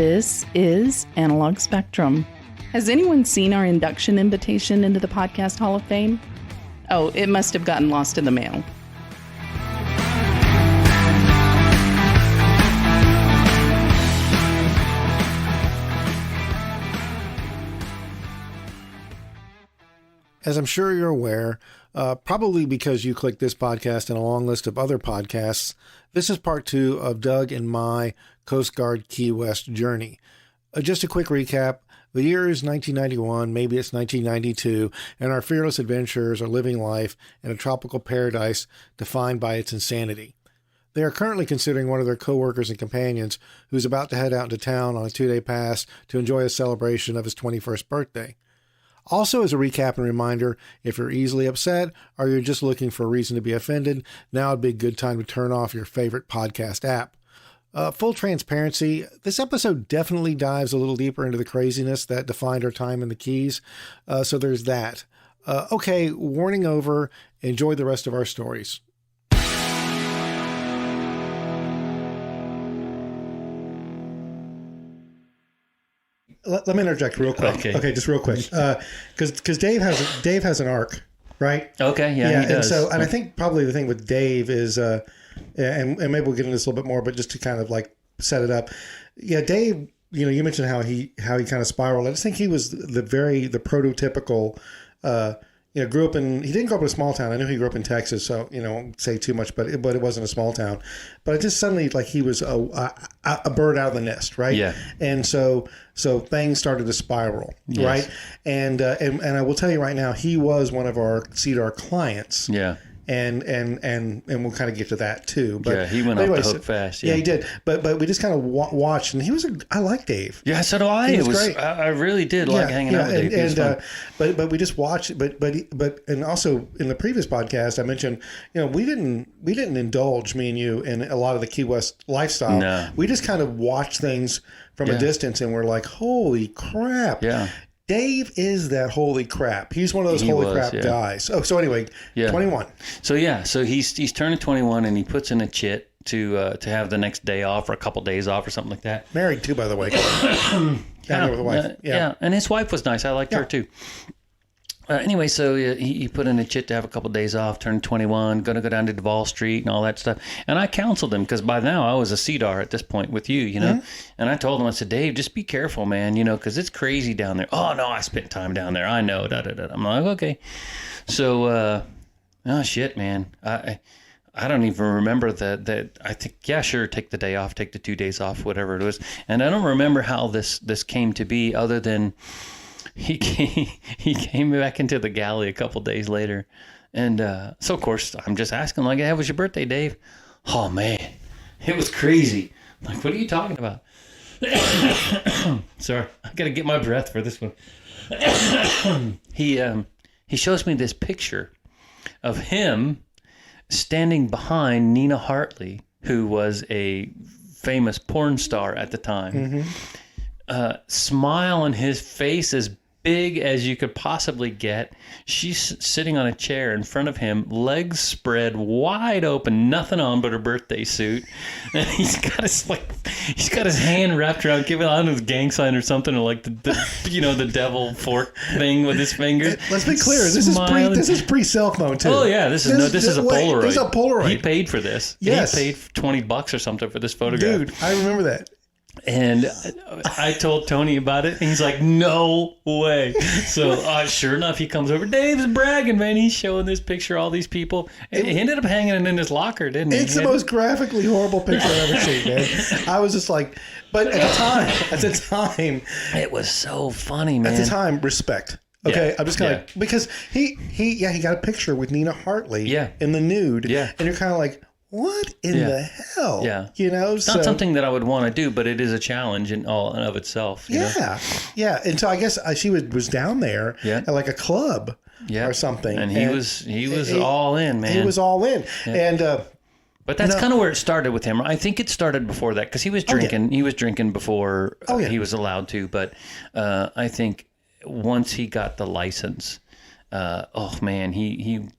This is Analog Spectrum. Has anyone seen our induction invitation into the Podcast Hall of Fame? Oh, it must have gotten lost in the mail. As I'm sure you're aware, probably because you clicked this podcast and a long list of other podcasts, this is part 2 of Doug and my Coast Guard Key West journey. Just a quick recap. The year is 1991, maybe it's 1992, and our fearless adventurers are living life in a tropical paradise defined by its insanity. They are currently considering one of their co-workers and companions who's about to head out into town on a 2-day pass to enjoy a celebration of his 21st birthday. Also, as a recap and reminder, if you're easily upset or you're just looking for a reason to be offended, now would be a good time to turn off your favorite podcast app. Full transparency, this episode definitely dives a little deeper into the craziness that defined our time in the Keys, so there's that. Okay, warning over. Enjoy the rest of our stories. Let me interject real quick. Okay, just real quick. Because Dave has an arc, right? Okay, yeah, he does. And I think probably the thing with Dave is, and maybe we'll get into this a little bit more, but just to kind of like set it up. Yeah, Dave, you mentioned how he kind of spiraled. I just think he was the prototypical, grew up in, he didn't grow up in a small town. I knew he grew up in Texas, so, won't say too much, but it wasn't a small town. But it just suddenly, like, he was a bird out of the nest, right? Yeah. And so things started to spiral, yes. Right? And I will tell you right now, he was one of our CDAR clients. Yeah. And we'll kind of get to that too. But yeah, he went off the hook fast. Yeah, he did. But we just kind of watched, and I like Dave. Yeah, so do I. It was great. I really did like hanging out with Dave. But we just watched. But also in the previous podcast, I mentioned, we didn't indulge, me and you, in a lot of the Key West lifestyle. No. We just kind of watched things from a distance, and we're like, holy crap. Yeah. Dave is that holy crap. He's one of those holy crap guys. Oh, so anyway, 21. So he's turning 21, and he puts in a chit to have the next day off or a couple days off or something like that. Married too, by the way. Down there with a wife. Yeah, and his wife was nice. I liked her too. Anyway, so he put in a chit to have a couple of days off, turned 21, going to go down to Duval Street and all that stuff. And I counseled him because by now I was a CDAR at this point with you, Mm-hmm. And I told him, I said, Dave, just be careful, man, because it's crazy down there. Oh, no, I spent time down there. I know, da-da-da. I'm like, okay. So, oh, shit, man. I don't even remember that I think, yeah, sure, take the day off, take the 2 days off, whatever it was. And I don't remember how this came to be other than... He came back into the galley a couple days later. And so, of course, I'm just asking, like, hey, how was your birthday, Dave? Oh, man, it was crazy. I'm like, what are you talking about? Sorry, I got to get my breath for this one. He shows me this picture of him standing behind Nina Hartley, who was a famous porn star at the time. Mm-hmm. Smile on his face as big as you could possibly get. She's sitting on a chair in front of him, legs spread wide open, nothing on but her birthday suit. And he's got his hand wrapped around, giving on his gang sign or something, or like the devil fork thing with his fingers. Let's be clear. This is pre cell phone too. Oh yeah, this is a Polaroid. This is a Polaroid. He paid for this. Yes, he paid $20 or something for this photograph. Dude, I remember that. And I told Tony about it, and he's like, no way. So sure enough, he comes over. Dave's bragging, man. He's showing this picture, all these people. And he ended up hanging it in his locker, didn't he? It's the most graphically horrible picture I've ever seen, man. I was just like, but at the time. It was so funny, man. At the time, respect. Okay, I'm just kind of, because he got a picture with Nina Hartley in the nude. Yeah. And you're kind of like, what in the hell? Yeah. It's not something that I would want to do, but it is a challenge in all of itself. Yeah. And so I guess she was down there at like a club or something. And he was all in, man. He was all in. Yeah. And but that's kind of where it started with him. I think it started before that because he was drinking. He was drinking before he was allowed to. But I think once he got the license oh man, he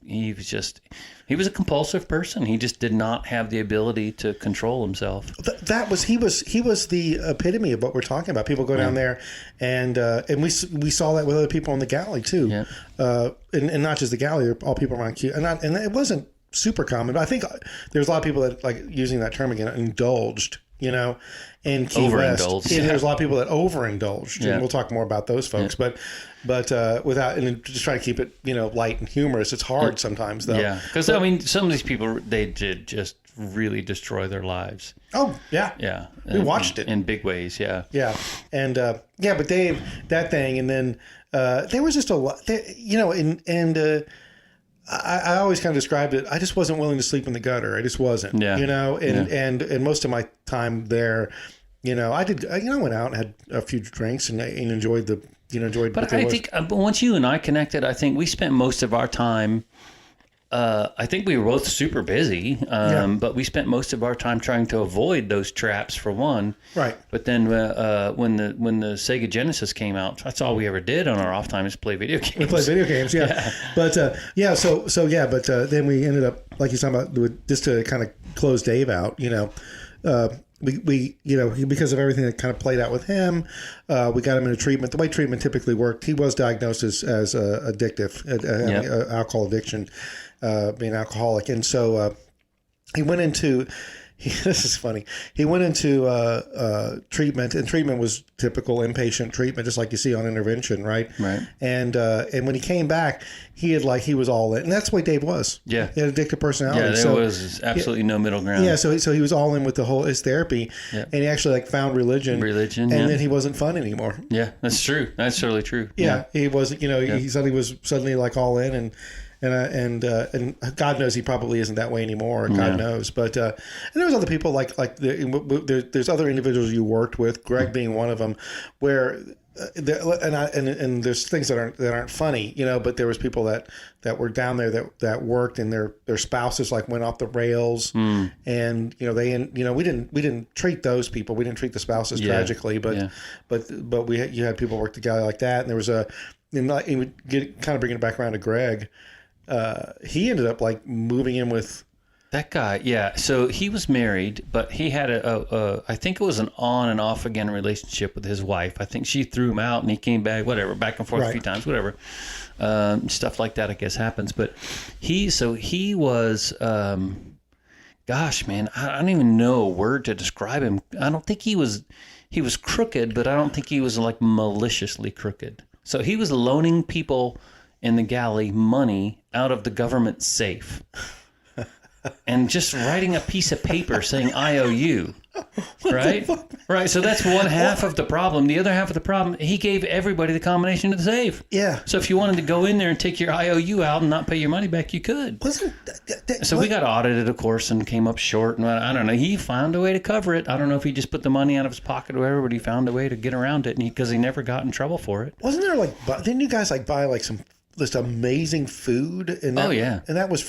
was a compulsive person. He just did not have the ability to control himself. He was the epitome of what we're talking about. People go down there, and we saw that with other people on the galley too, and not just the galley, all people around Q, and it wasn't super common. But I think there's a lot of people that, like, using that term again, indulged. In Key West, there's a lot of people that overindulged, and we'll talk more about those folks. But without, and just try to keep it, light and humorous. It's hard sometimes, though. Yeah, because some of these people, they did just really destroy their lives. Oh yeah. We watched it in big ways. Yeah. And but Dave, that thing, and then there was just a lot, I always kind of described it. I just wasn't willing to sleep in the gutter. I just wasn't, and most of my time there, I did, I went out and had a few drinks and enjoyed But I think once you and I connected, I think we spent most of our time, I think we were both super busy, but we spent most of our time trying to avoid those traps, for one. Right. But then when the Sega Genesis came out, that's all we ever did on our off time is play video games. We played video games, But then we ended up, like you're talking about, just to kind of close Dave out, we because of everything that kind of played out with him, we got him into treatment. The way treatment typically worked, he was diagnosed as addictive, alcohol addiction, being alcoholic. And so he went into, this is funny, he went into treatment, and treatment was typical inpatient treatment, just like you see on intervention, right? Right. And when he came back, he was all in. And that's the way Dave was. Yeah. He had addictive personality. Yeah, there was absolutely no middle ground. Yeah, so he was all in with his therapy, and he actually found religion, and then he wasn't fun anymore. Yeah, that's true. That's totally true. Yeah, he wasn't, he suddenly was all in, and God knows he probably isn't that way anymore. God knows, but and there was other people there's other individuals you worked with, Greg being one of them, where and there's things that aren't funny, but there was people that were down there that worked, and their spouses went off the rails, and we didn't treat those people, we didn't treat the spouses tragically, but you had people work together like that, and there was kind of bringing it back around to Greg. He ended up moving in with that guy. Yeah. So he was married, but he had I think it was an on and off again relationship with his wife. I think she threw him out and he came back, whatever, back and forth a few times, whatever. Stuff like that, I guess, happens. But he was, gosh, man, I don't even know a word to describe him. I don't think he was crooked, but I don't think he was maliciously crooked. So he was loaning people in the galley money out of the government safe and just writing a piece of paper saying IOU, right? Right. So that's one half of the problem. The other half of the problem, he gave everybody the combination to the safe. Yeah. So if you wanted to go in there and take your IOU out and not pay your money back, you could. So we got audited, of course, and came up short. And I don't know. He found a way to cover it. I don't know if he just put the money out of his pocket or whatever, but he found a way to get around it, because he never got in trouble for it. Wasn't there didn't you guys buy some this amazing food? And that, and that was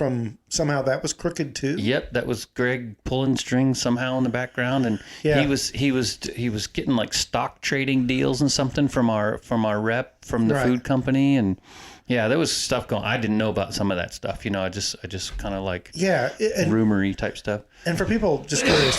somehow that was crooked too. Yep, that was Greg pulling strings somehow in the background, and he was getting stock trading deals and something from our rep from the food company, and there was stuff going. I didn't know about some of that stuff. I just kind of rumory type stuff. And for people just curious,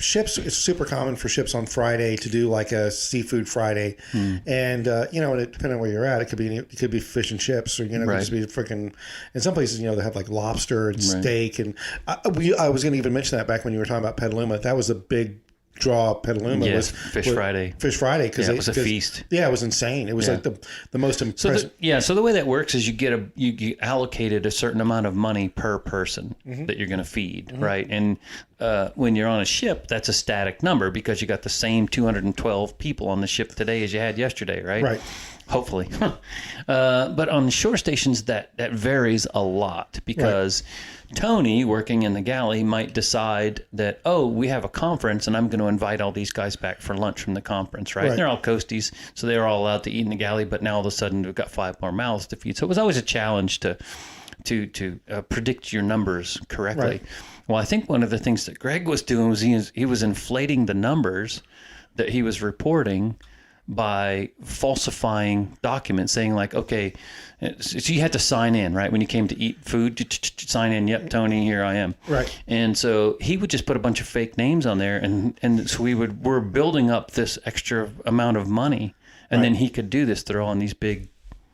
ships, it's super common for ships on Friday to do a seafood Friday, and depending on where you're at, it could be fish and chips, or it could just be freaking. In some places, they have lobster and steak, and I was going to even mention that back when you were talking about Petaluma. That was a big draw of Petaluma was Fish Friday. Fish Friday, because it was a feast. Yeah, it was insane. It was the most impressive. So the way that works is you get allocated a certain amount of money per person that you're going to feed, right? And when you're on a ship, that's a static number, because you got the same 212 people on the ship today as you had yesterday, right? Right. Hopefully. But on the shore stations, that varies a lot, because Tony, working in the galley, might decide that, we have a conference and I'm going to invite all these guys back for lunch from the conference, right? They're all coasties, so they're all allowed to eat in the galley, but now all of a sudden we've got 5 more mouths to feed. So it was always a challenge to predict your numbers correctly. Right. Well, I think one of the things that Greg was doing was he was inflating the numbers that he was reporting by falsifying documents saying like, okay, so you had to sign in, right? When you came to eat food, sign in. Yep, Tony, here I am. Right. And so he would just put a bunch of fake names on there. And so we're building up this extra amount of money. And then he could do this, throw on these big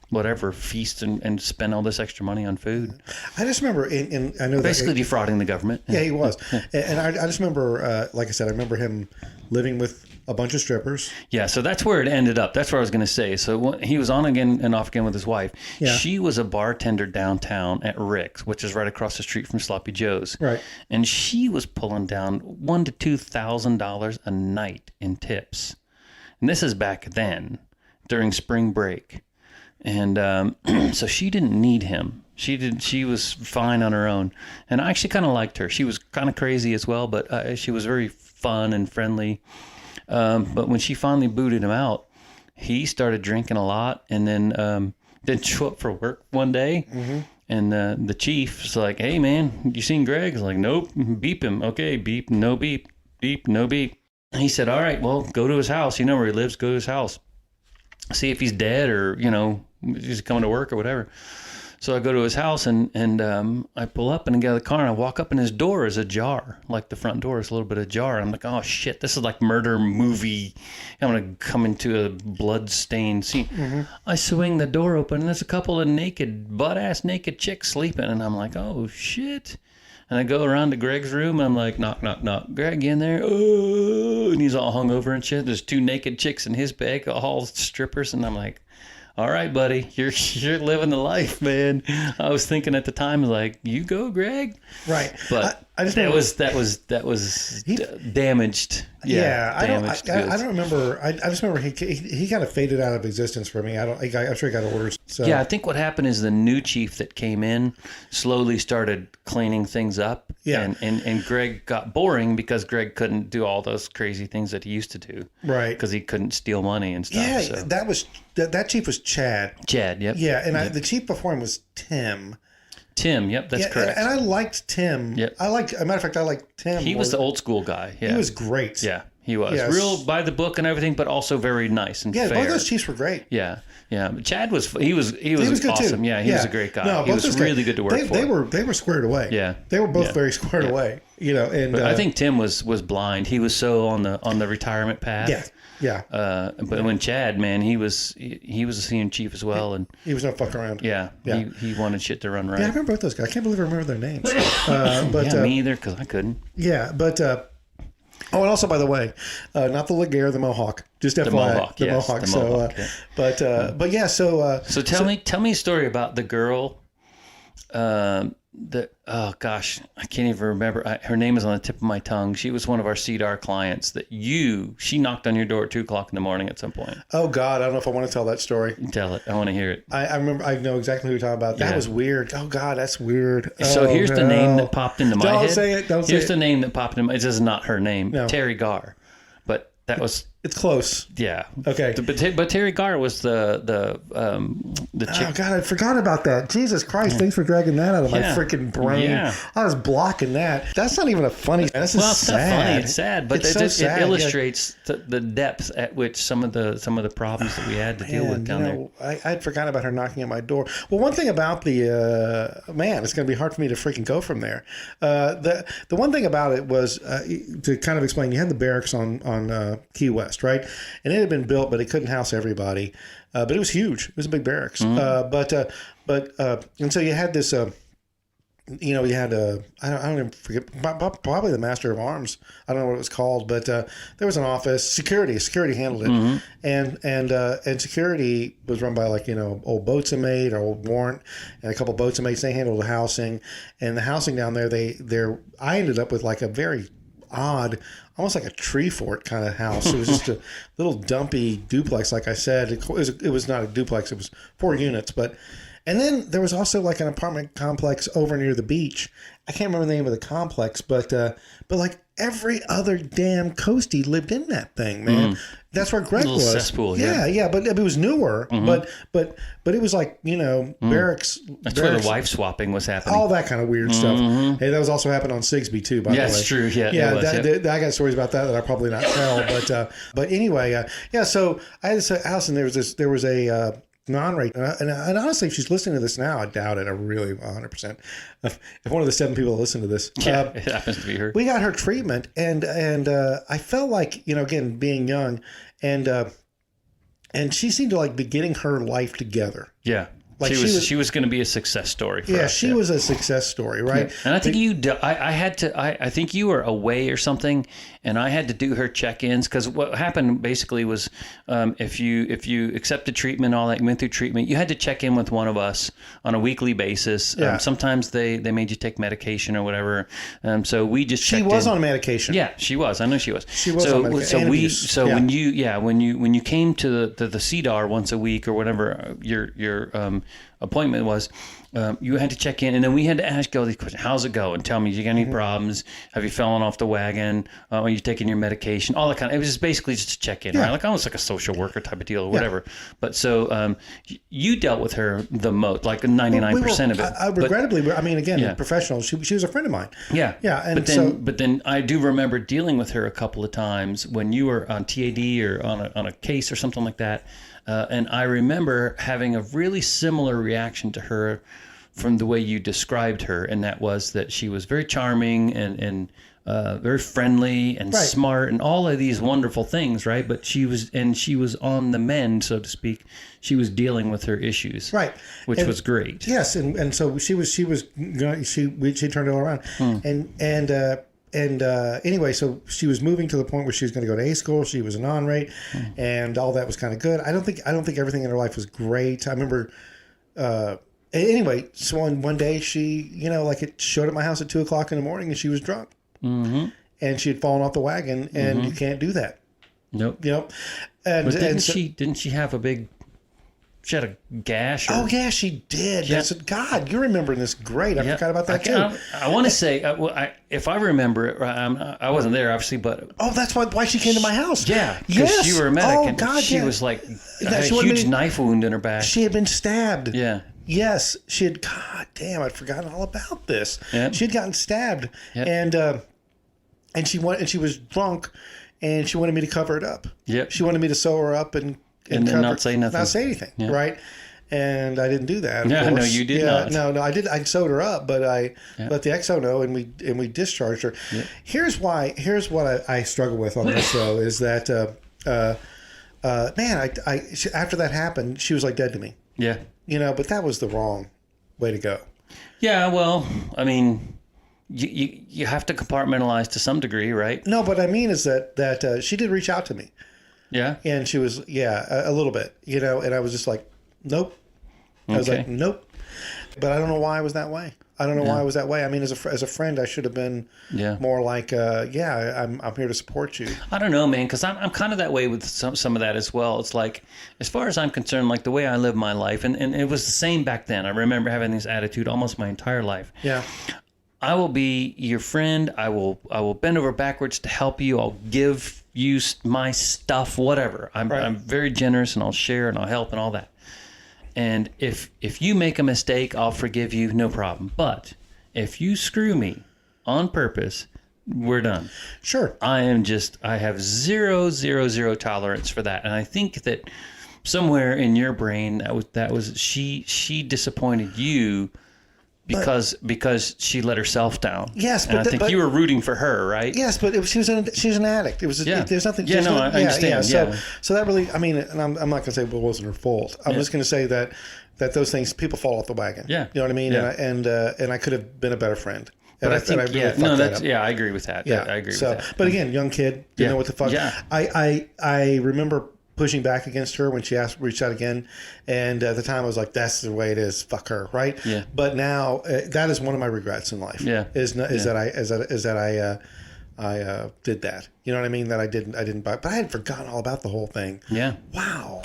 whatever feast and spend all this extra money on food. I just remember, I know basically defrauding the government. Yeah, he was. And I just remember, like I said, I remember him living with a bunch of strippers. Yeah, so that's where it ended up. That's what I was going to say. So he was on again and off again with his wife. Yeah. She was a bartender downtown at Rick's, which is right across the street from Sloppy Joe's. Right. And she was pulling down $1,000 to $2,000 a night in tips. And this is back then during spring break. And so she didn't need him. She was fine on her own. And I actually kind of liked her. She was kind of crazy as well, but she was very fun and friendly. But when she finally booted him out, he started drinking a lot and then didn't show up for work one day. Mm-hmm. And the chief's like, hey, man, you seen Greg? He's like, nope, beep him. Okay, beep, no beep, beep, no beep. And he said, all right, well, go to his house. You know where he lives. Go to his house. See if he's dead or, he's coming to work or whatever. So I go to his house and I pull up and I get out of the car and I walk up and his door is ajar. Like the front door is a little bit ajar. I'm like, oh shit, this is like murder movie. I'm going to come into a blood-stained scene. Mm-hmm. I swing the door open and there's a couple of butt-ass naked chicks sleeping. And I'm like, oh shit. And I go around to Greg's room and I'm like, knock, knock, knock. Greg, in there? Oh, and he's all hungover and shit. There's 2 naked chicks in his bed, all strippers. And I'm like, all right, buddy, you're living the life, man. I was thinking at the time, like, you go, Greg. Right. But I just that was damaged. Yeah, I don't remember. I just remember he kind of faded out of existence for me. I'm sure he got orders. So. Yeah, I think what happened is the new chief that came in slowly started cleaning things up. Yeah. And Greg got boring because Greg couldn't do all those crazy things that he used to do. Right. Because he couldn't steal money and stuff. Yeah, so. that chief was Chad. Chad, yep. Yeah, and the chief before him was Tim. Tim, yep, that's correct. And I liked Tim. Yep. As a matter of fact, I liked Tim. He was the old school guy. Yeah. He was great. Yeah, he was. Yes. Real by the book and everything, but also very nice and fair. Yeah, both those chiefs were great. Yeah. Yeah. But Chad was good too. awesome. Yeah, he was a great guy. No, he was really good to work for. They were squared away. Yeah. They were both very squared away. And but I think Tim was blind. He was so on the retirement path. Yeah. Yeah. But when Chad, man, he was a senior chief as well, and he was no fuck around. Yeah. He wanted shit to run right. Yeah, I remember both those guys. I can't believe I remember their names. Me either, because I couldn't. Yeah, but and also, by the way, not the Laguerre, the Mohawk. Just FYI, Mohawk. The Mohawk. But yeah. So tell me a story about the girl. Oh gosh, I can't even remember. Her name is on the tip of my tongue. She was one of our CDAR clients she knocked on your door at 2:00 in the morning at some point. Oh God, I don't know if I want to tell that story. Tell it. I want to hear it. I remember. I know exactly who you're talking about. That was weird. Oh God, that's weird. So here's the name that popped into my head. Don't say it. Here's the name that popped into my head. This is not her name. No. Terry Garr. But that was... It's close. Yeah. Okay. But Terry Garr was the chick. Oh God, I forgot about that. Jesus Christ! Thanks for dragging that out of my freaking brain. Yeah. I was blocking that. That's not even a funny. That's it's sad. Not funny. It's sad, but it illustrates the depth at which some of the problems that we had to deal with down there. I'd forgotten about her knocking at my door. Well, one thing about it's going to be hard for me to freaking go from there. The one thing about it was to kind of explain. You had the barracks on Key West. Right, and it had been built, but it couldn't house everybody. But it was huge. It was a big barracks. Mm-hmm. And so you had this. You had I don't even forget. Probably the Master of Arms. I don't know what it was called, but there was an office. Security handled it, mm-hmm. and security was run by old boatswain or old warrant, and a couple boatswains. They handled the housing, and the housing down there. I ended up with like a very odd, almost like a tree fort kind of house. It was just a little dumpy duplex, like I said. It was not a duplex. It was 4 units, but And then there was also like an apartment complex over near the beach. I can't remember the name of the complex, but like every other damn coastie lived in that thing, man. That's where Greg was. Cesspool, yeah, but it was newer. But it was like, barracks. That's where the wife swapping was happening. All that kind of weird stuff. Hey, that was also happened on Sigsbee too, by the way. That's true. Yeah, I got stories about that I probably not tell. But anyway, so I had to say, Allison, there was a non-rate, and honestly, if she's listening to this now, I doubt it. I really 100%. If one of the 7 people that listen to this, it happens to be her. We got her treatment, and I felt like, again, being young, and she seemed to like be getting her life together. Yeah. Like she was going to be a success story for us. She was a success story, right? Yeah. And I think I think you were away or something, and I had to do her check-ins, because what happened basically was, if you accepted treatment, all that, you went through treatment, you had to check in with one of us on a weekly basis. Yeah. Sometimes they made you take medication or whatever. So we just checked in. She was on medication. Yeah, she was. I know she was. She was on medication. When you came to the CDAR once a week or whatever your appointment was, you had to check in, and then we had to ask you all these questions. How's it going? Tell me, you got any problems? Have you fallen off the wagon? Are you taking your medication? All that kind of. It was just basically just to check in, right? Like almost like a social worker type of deal or whatever. But so you dealt with her the most, like 99% of it. Regrettably, professional. She was a friend of mine. Yeah, yeah. But then I do remember dealing with her a couple of times when you were on TAD or on a case or something like that. And I remember having a really similar reaction to her from the way you described her, and that was that she was very charming and very friendly and smart and all of these wonderful things, right? But she was on the mend, so to speak. She was dealing with her issues, right, which was great. Yes, and so she turned it all around, And anyway, so she was moving to the point where she was going to go to A school. She was a non-rate, and all that was kind of good. I don't think everything in her life was great. I remember, anyway. So one day she, it showed at my house at 2:00 in the morning, and she was drunk, and she had fallen off the wagon, and you can't do that. Nope. And but didn't she have a big? She had a gash. Oh yeah, she did. Yeah. God, you're remembering this great. I forgot about that too. I want to say, if I remember it, I wasn't there obviously, but that's why she came to my house. Yeah, because you were a medic, and she was like had a huge knife wound in her back. She had been stabbed. Yeah. Yes, she had. God damn, I'd forgotten all about this. Yep. She had gotten stabbed, and she was drunk, and she wanted me to cover it up. Yep. She wanted me to sew her up and then not say nothing. Not say anything, right? And I didn't do that. No, you did not. No, I did. I sewed her up, but I let the XO know, and we discharged her. Yep. Here's what I struggle with on this show is that, after that happened, she was like dead to me. Yeah. But that was the wrong way to go. Yeah. Well, I mean, you have to compartmentalize to some degree, right? No, but I mean is that she did reach out to me. Yeah. And she was, a little bit, and I was just like, nope. I was like, nope. But I don't know why I was that way. I don't know why I was that way. I mean, as a friend, I should have been more like, I'm here to support you. I don't know, man, because I'm kind of that way with some of that as well. It's like, as far as I'm concerned, like the way I live my life, and it was the same back then. I remember having this attitude almost my entire life. Yeah. I will be your friend. I will bend over backwards to help you. I'll give you my stuff, whatever. I'm very generous, and I'll share, and I'll help, and all that. And if you make a mistake, I'll forgive you, no problem. But if you screw me on purpose, we're done. Sure. I have zero tolerance for that. And I think that somewhere in your brain that was she disappointed you because she let herself down. Yes, but I think you were rooting for her, right? Yes, but she was an addict. It was there's nothing. Yeah, I understand. Yeah. So that really, I mean, and I'm not going to say it wasn't her fault. I'm just going to say that those things, people fall off the wagon. Yeah, you know what I mean. Yeah. And I could have been a better friend. But I think I agree with that. Yeah, I agree with that. But again, young kid, didn't know what the fuck. Yeah. I remember pushing back against her when she reached out again, and at the time I was like, "That's the way it is. Fuck her." Right. Yeah. But now that is one of my regrets in life. Yeah. Is that I did that. You know what I mean? That I didn't. But I had forgotten all about the whole thing. Yeah. Wow.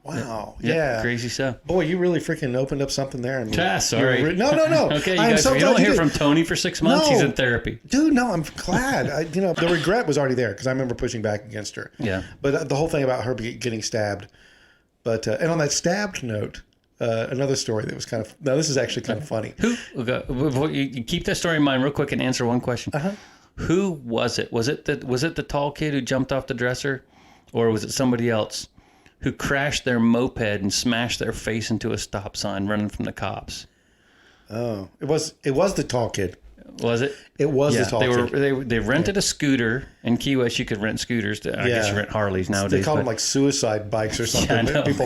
Wow. Yep. Yeah. Crazy stuff. Boy, you really freaking opened up something there. Sorry. No. Okay, you guys, if you don't hear from Tony for 6 months, he's in therapy. Dude, no, I'm glad. The regret was already there because I remember pushing back against her. Yeah. But the whole thing about her getting stabbed. But and on that stabbed note, another story that was kind of, no, this is actually kind of funny. You keep that story in mind real quick and answer one question. Who was it? Was it the tall kid who jumped off the dresser, or was it somebody else who crashed their moped and smashed their face into a stop sign running from the cops? Oh, it was the tall kid. Was it? It was the tall kid. They rented a scooter. In Key West, you could rent scooters. I guess you rent Harleys nowadays. They call them like suicide bikes or something. Yeah, people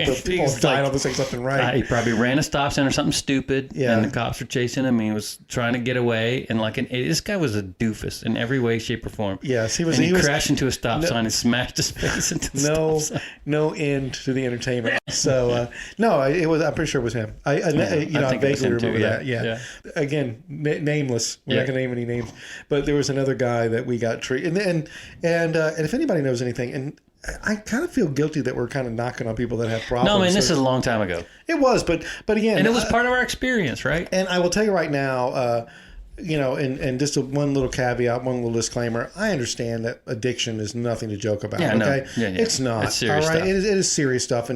dying on this thing, something right. He probably ran a stop sign or something stupid, and the cops were chasing him. He was trying to get away, and this guy was a doofus in every way, shape, or form. Yes, he was. And he crashed into a stop sign and smashed his face into the stop sign. No end to the entertainment. So no, it was. I'm pretty sure it was him. I vaguely remember that. Yeah. Again, nameless. We're not going to name any names, but there was another guy that we got treated, and if anybody knows anything, and I kind of feel guilty that we're kind of knocking on people that have problems. No, man, this is a long time ago. It was, but again, and it was part of our experience, right? And I will tell you right now, and just one little caveat, one little disclaimer. I understand that addiction is nothing to joke about. It's not. It's serious all right, stuff. It is serious stuff,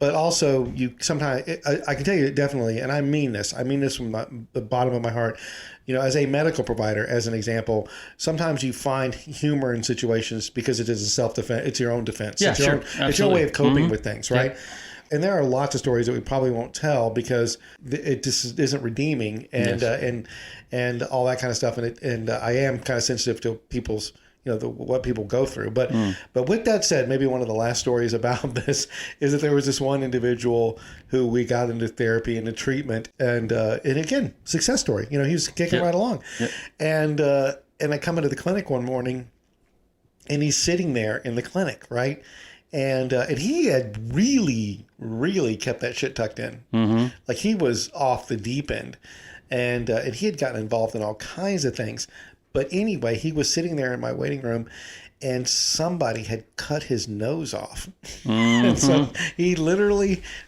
but also you sometimes I can tell you definitely, and I mean this from the bottom of my heart. As a medical provider, as an example, sometimes you find humor in situations because it is a self-defense. It's your own defense. Yeah, it's your way of coping with things, right? Yeah. And there are lots of stories that we probably won't tell because it just isn't redeeming and all that kind of stuff. And I am kind of sensitive to people's what people go through. But with that said, maybe one of the last stories about this is that there was this one individual who we got into therapy and into treatment, and again, success story. He was kicking right along, and I come into the clinic one morning, and he's sitting there in the clinic, right, and he had really, really kept that shit tucked in, like he was off the deep end, and he had gotten involved in all kinds of things. But anyway, he was sitting there in my waiting room, and somebody had cut his nose off. And so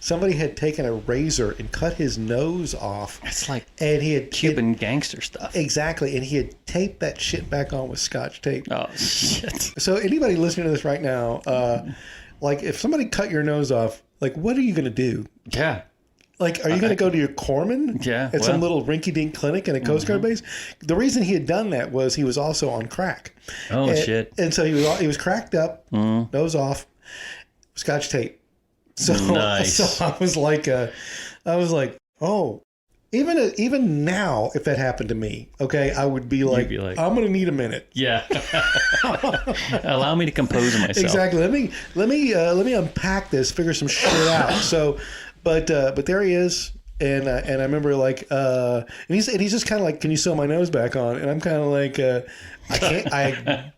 somebody had taken a razor and cut his nose off. It's like Cuban gangster stuff. Exactly. And he had taped that shit back on with Scotch tape. Oh, shit. So anybody listening to this right now, like if somebody cut your nose off, like what are you going to do? Yeah. Like, are you going to go to your corpsman at some little rinky-dink clinic in a Coast Guard base? The reason he had done that was he was also on crack. Oh, shit. And so he was cracked up, nose off, Scotch tape. So, nice. So I was like, oh, even now, if that happened to me, okay, I would be like, I'm going to need a minute. Yeah. Allow me to compose myself. Exactly. Let me unpack this, figure some shit out. So. But there he is, and I remember and he's just kind of like, can you sew my nose back on? And I'm kind of like, I can't.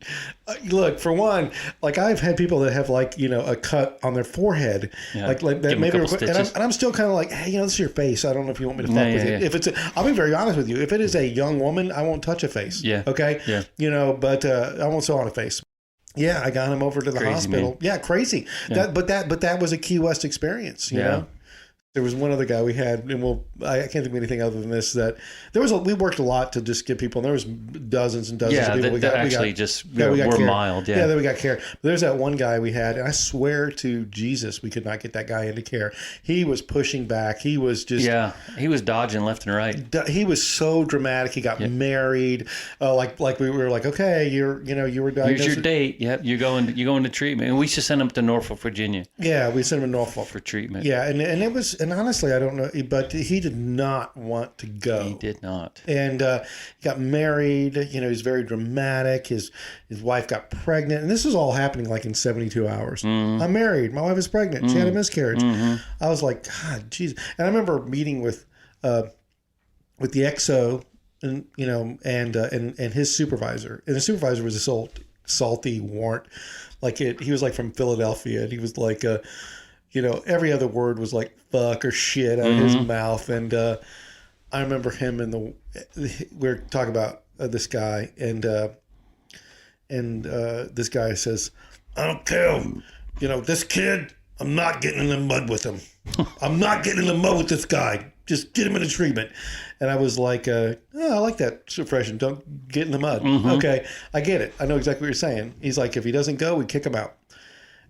Look, for one, like I've had people that have a cut on their forehead, like that maybe, and I'm still kind of like, hey, this is your face. I don't know if you want me to fuck with it. If it's, I'll be very honest with you. If it is a young woman, I won't touch a face. Yeah. Okay. Yeah. But I won't sew on a face. Yeah, I got him over to the hospital. Man. Yeah, crazy. Yeah. But that was a Key West experience. You know. There was one other guy we had, and I can't think of anything other than this. That we worked a lot to just get people, and there was dozens and dozens of people. We were mild. Yeah, then we got care. But there's that one guy we had, and I swear to Jesus, we could not get that guy into care. He was pushing back. He was just he was dodging left and right. He was so dramatic. He got married. Like we were like, okay, you were diagnosed. Here's your date. Yep, you're going to treatment, and we should send him to Norfolk, Virginia. Yeah, we sent him to Norfolk for treatment. Yeah, and it was. And honestly, I don't know, but he did not want to go. He did not. And he got married. He was very dramatic. His wife got pregnant, and this was all happening like in 72 hours. I'm married. My wife is pregnant. She had a miscarriage. I was like, God, jeez. And I remember meeting with the XO, and and his supervisor. And the supervisor was this old salty warrant, he was like from Philadelphia, and he was like every other word was like fuck or shit out of his mouth. And I remember him we were talking about this guy, and this guy says, I don't care this kid, I'm not getting in the mud with him. I'm not getting in the mud with this guy. Just get him into treatment. And I was like, I like that expression. Don't get in the mud. Mm-hmm. Okay, I get it. I know exactly what you're saying. He's like, if he doesn't go, we kick him out.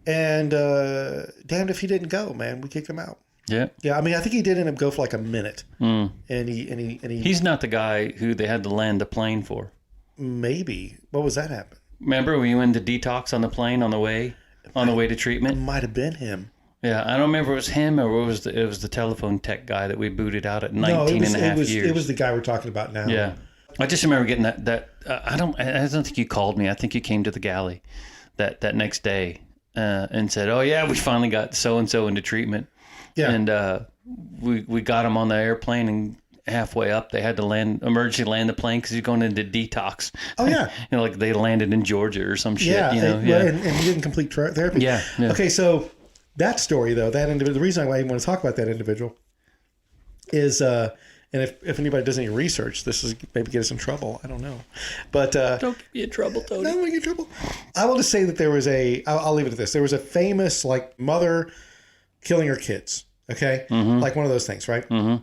And damned if he didn't go, man. We kicked him out. Yeah. Yeah, I mean, I think he did end up go for like a minute. And he. He's not the guy who they had to land the plane for. Maybe. What was that happen? Remember when you went to detox on the plane on the way to treatment? It might have been him. Yeah, I don't remember if it was him or it was the telephone tech guy that we booted out at 19 and a half years. It was the guy we're talking about now. Yeah. I just remember getting that I don't think you called me. I think you came to the galley that next day and said, "Oh yeah, we finally got so and so into treatment." Yeah. And we got him on the airplane, and halfway up they had to emergency land the plane because he's going into detox. Oh yeah. Like they landed in Georgia or some shit. Yeah. And he didn't complete therapy. Yeah. Okay, so that story though, that individual, the reason I want to talk about that individual is, and if anybody does any research, this is maybe get us in trouble. I don't know, but don't get in trouble, Tony. Don't get in trouble. I will just say that there was I'll leave it at this. There was a famous like mother killing her kids. Okay, like one of those things, right? Mm-hmm.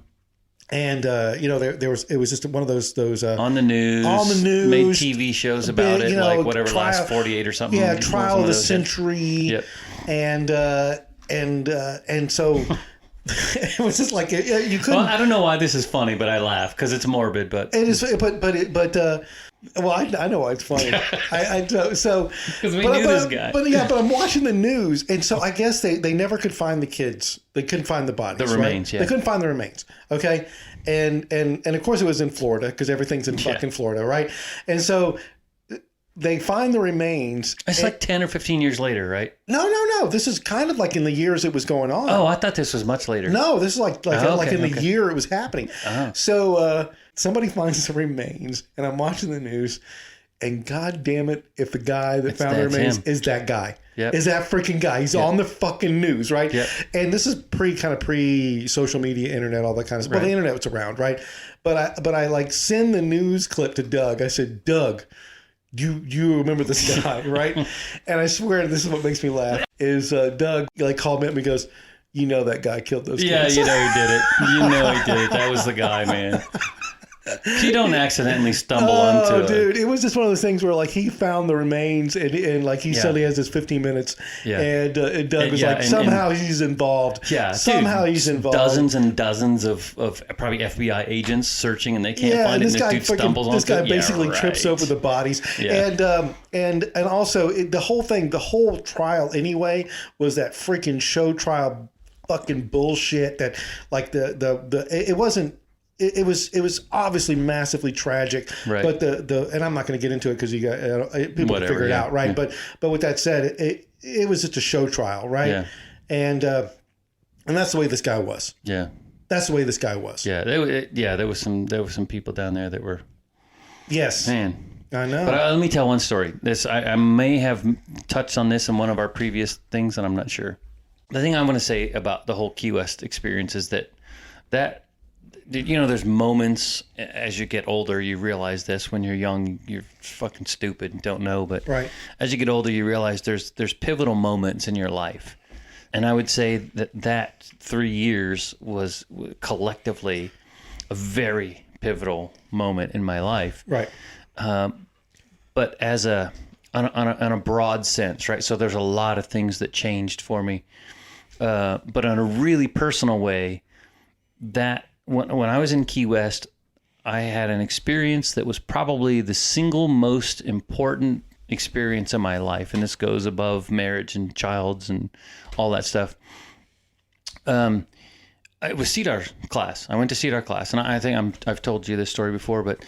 And it was just one of those on the news, made TV shows about it, like whatever, Last 48 or something. Yeah, Trial of the Century. Yep. And so it was just like you couldn't. Well, I don't know why this is funny, but I laugh because it's morbid. But it is. Well, I know why it's funny. So because we knew this guy. But I'm watching the news, and so I guess they never could find the kids. They couldn't find the bodies. The remains. Right? Yeah. They couldn't find the remains. Okay, and of course it was in Florida because everything's in fucking Florida, right? And so they find the remains. It's like 10 or 15 years later, right? No. This is kind of like in the years it was going on. Oh, I thought this was much later. No, this is like in the year it was happening. Uh-huh. So somebody finds the remains, and I'm watching the news, and God damn it, if the guy that found the remains is that guy. Yep. Is that freaking guy. He's on the fucking news, right? Yep. And this is pre social media, internet, all that kind of stuff. Right. Well, the internet was around, right? But I like send the news clip to Doug. I said, Doug, you remember this guy, right? And I swear this is what makes me laugh, is Doug like called me up and he goes, you know that guy killed those kids. Yeah, you know he did it. You know he did it. That was the guy, man. You don't accidentally stumble onto it. Oh, dude, it was just one of those things where like he found the remains and like he said he has his 15 minutes. Yeah. And Doug was like, somehow he's involved. Yeah. Somehow he's involved. Dozens and dozens of probably FBI agents searching and they can't find it. And this dude stumbles onto it. This guy basically trips over the bodies. Yeah. And also the whole trial anyway was that freaking show trial fucking bullshit that like it wasn't. It was obviously massively tragic, right. But and I'm not going to get into it because you got people can figure it out, right? Yeah. But with that said, it was just a show trial, right? Yeah. And that's the way this guy was. Yeah, that's the way this guy was. Yeah, there was some people down there that were. Yes, man, I know. But let me tell one story. I may have touched on this in one of our previous things, and I'm not sure. The thing I want to say about the whole Key West experience is that. There's moments as you get older, you realize this. When you're young, you're fucking stupid and don't know. But as you get older, you realize there's pivotal moments in your life. And I would say that 3 years was collectively a very pivotal moment in my life. Right. But on a broad sense, right? So there's a lot of things that changed for me. But on a really personal way, that when I was in Key West, I had an experience that was probably the single most important experience in my life, and this goes above marriage and childs and all that stuff. It was CEDAR class. I went to CEDAR class, and I think I've told you this story before, but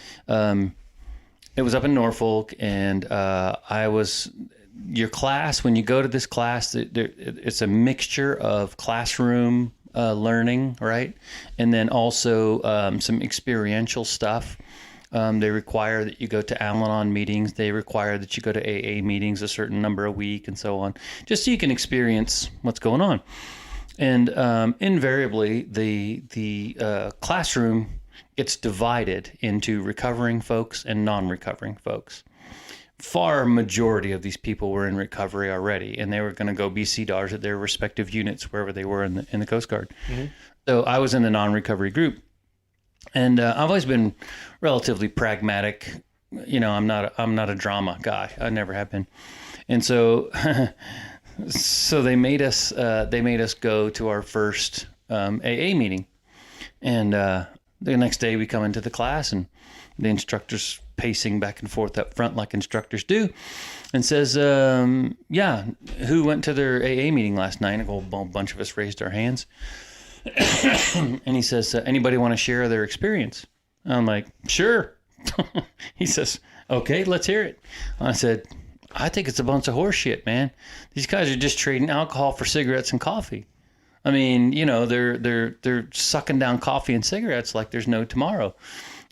it was up in Norfolk, and your class, when you go to this class, it's a mixture of classroom learning, right? And then also some experiential stuff. They require that you go to Al-Anon meetings. They require that you go to AA meetings a certain number a week and so on, just so you can experience what's going on. And invariably, the classroom gets divided into recovering folks and non-recovering folks. far majority of these people were in recovery already, and they were going to go be CDARs at their respective units wherever they were in the Coast Guard. Mm-hmm. So I was in the non-recovery group, and I've always been relatively pragmatic. You know, I'm not a drama guy. I never have been, and so so they made us go to our first AA meeting, and the next day we come into the class, and the instructor's pacing back and forth up front like instructors do, and says, yeah, who went to their AA meeting last night? And a whole bunch of us raised our hands. And he says, anybody want to share their experience? I'm like, sure. He says, okay, let's hear it. I said, I think it's a bunch of horse shit, man. These guys are just trading alcohol for cigarettes and coffee. I mean, you know, they're sucking down coffee and cigarettes like there's no tomorrow.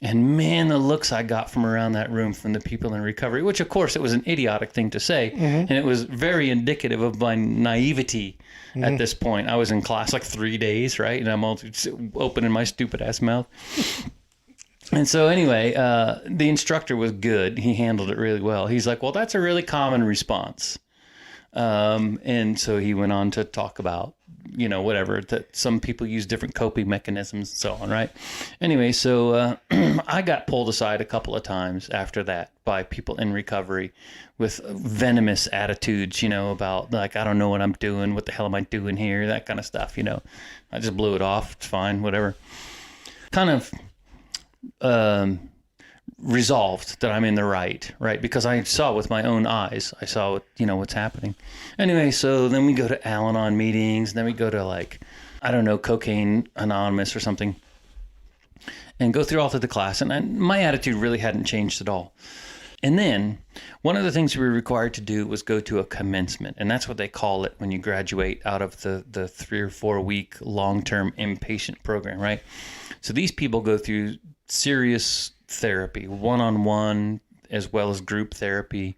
And man, the looks I got from around that room from the people in recovery, which of course it was an idiotic thing to say. Mm-hmm. And it was very indicative of my naivety at this point. I was in class like 3 days, right? And I'm all opening my stupid ass mouth. And so anyway, the instructor was good. He handled it really well. He's like, well, that's a really common response. And so he went on to talk about, you know, whatever, that some people use different coping mechanisms and so on, right? Anyway, so I got pulled aside a couple of times after that by people in recovery with venomous attitudes, you know, about like, I don't know what I'm doing. What the hell am I doing here? That kind of stuff, you know. I just blew it off. It's fine, whatever. Kind of resolved that I'm in the right? Because I saw with my own eyes. I saw what, you know, what's happening. Anyway, so then we go to Al-Anon meetings, and then we go to like, I don't know, Cocaine Anonymous or something, and go through all through the class. And my attitude really hadn't changed at all. And then one of the things we were required to do was go to a commencement. And that's what they call it when you graduate out of the 3 or 4 week long-term inpatient program, right? So these people go through serious therapy, one-on-one, as well as group therapy.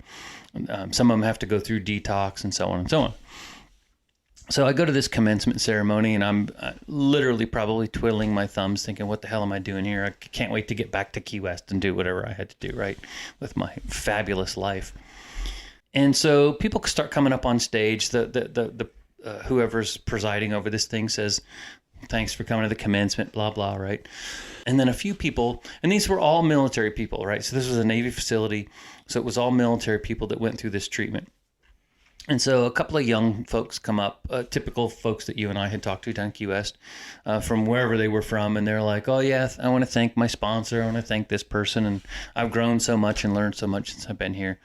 Some of them have to go through detox and so on and so on. So I go to this commencement ceremony, and I'm literally probably twiddling my thumbs thinking, what the hell am I doing here? I can't wait to get back to Key West and do whatever I had to do, right, with my fabulous life. And so people start coming up on stage. The whoever's presiding over this thing says, thanks for coming to the commencement, blah, blah, right? And then a few people, and these were all military people, right? So this was a Navy facility, so it was all military people that went through this treatment. And so a couple of young folks come up, typical folks that you and I had talked to down in Key West, from wherever they were from, and they're like, oh yeah, I want to thank my sponsor, I want to thank this person, and I've grown so much and learned so much since I've been here.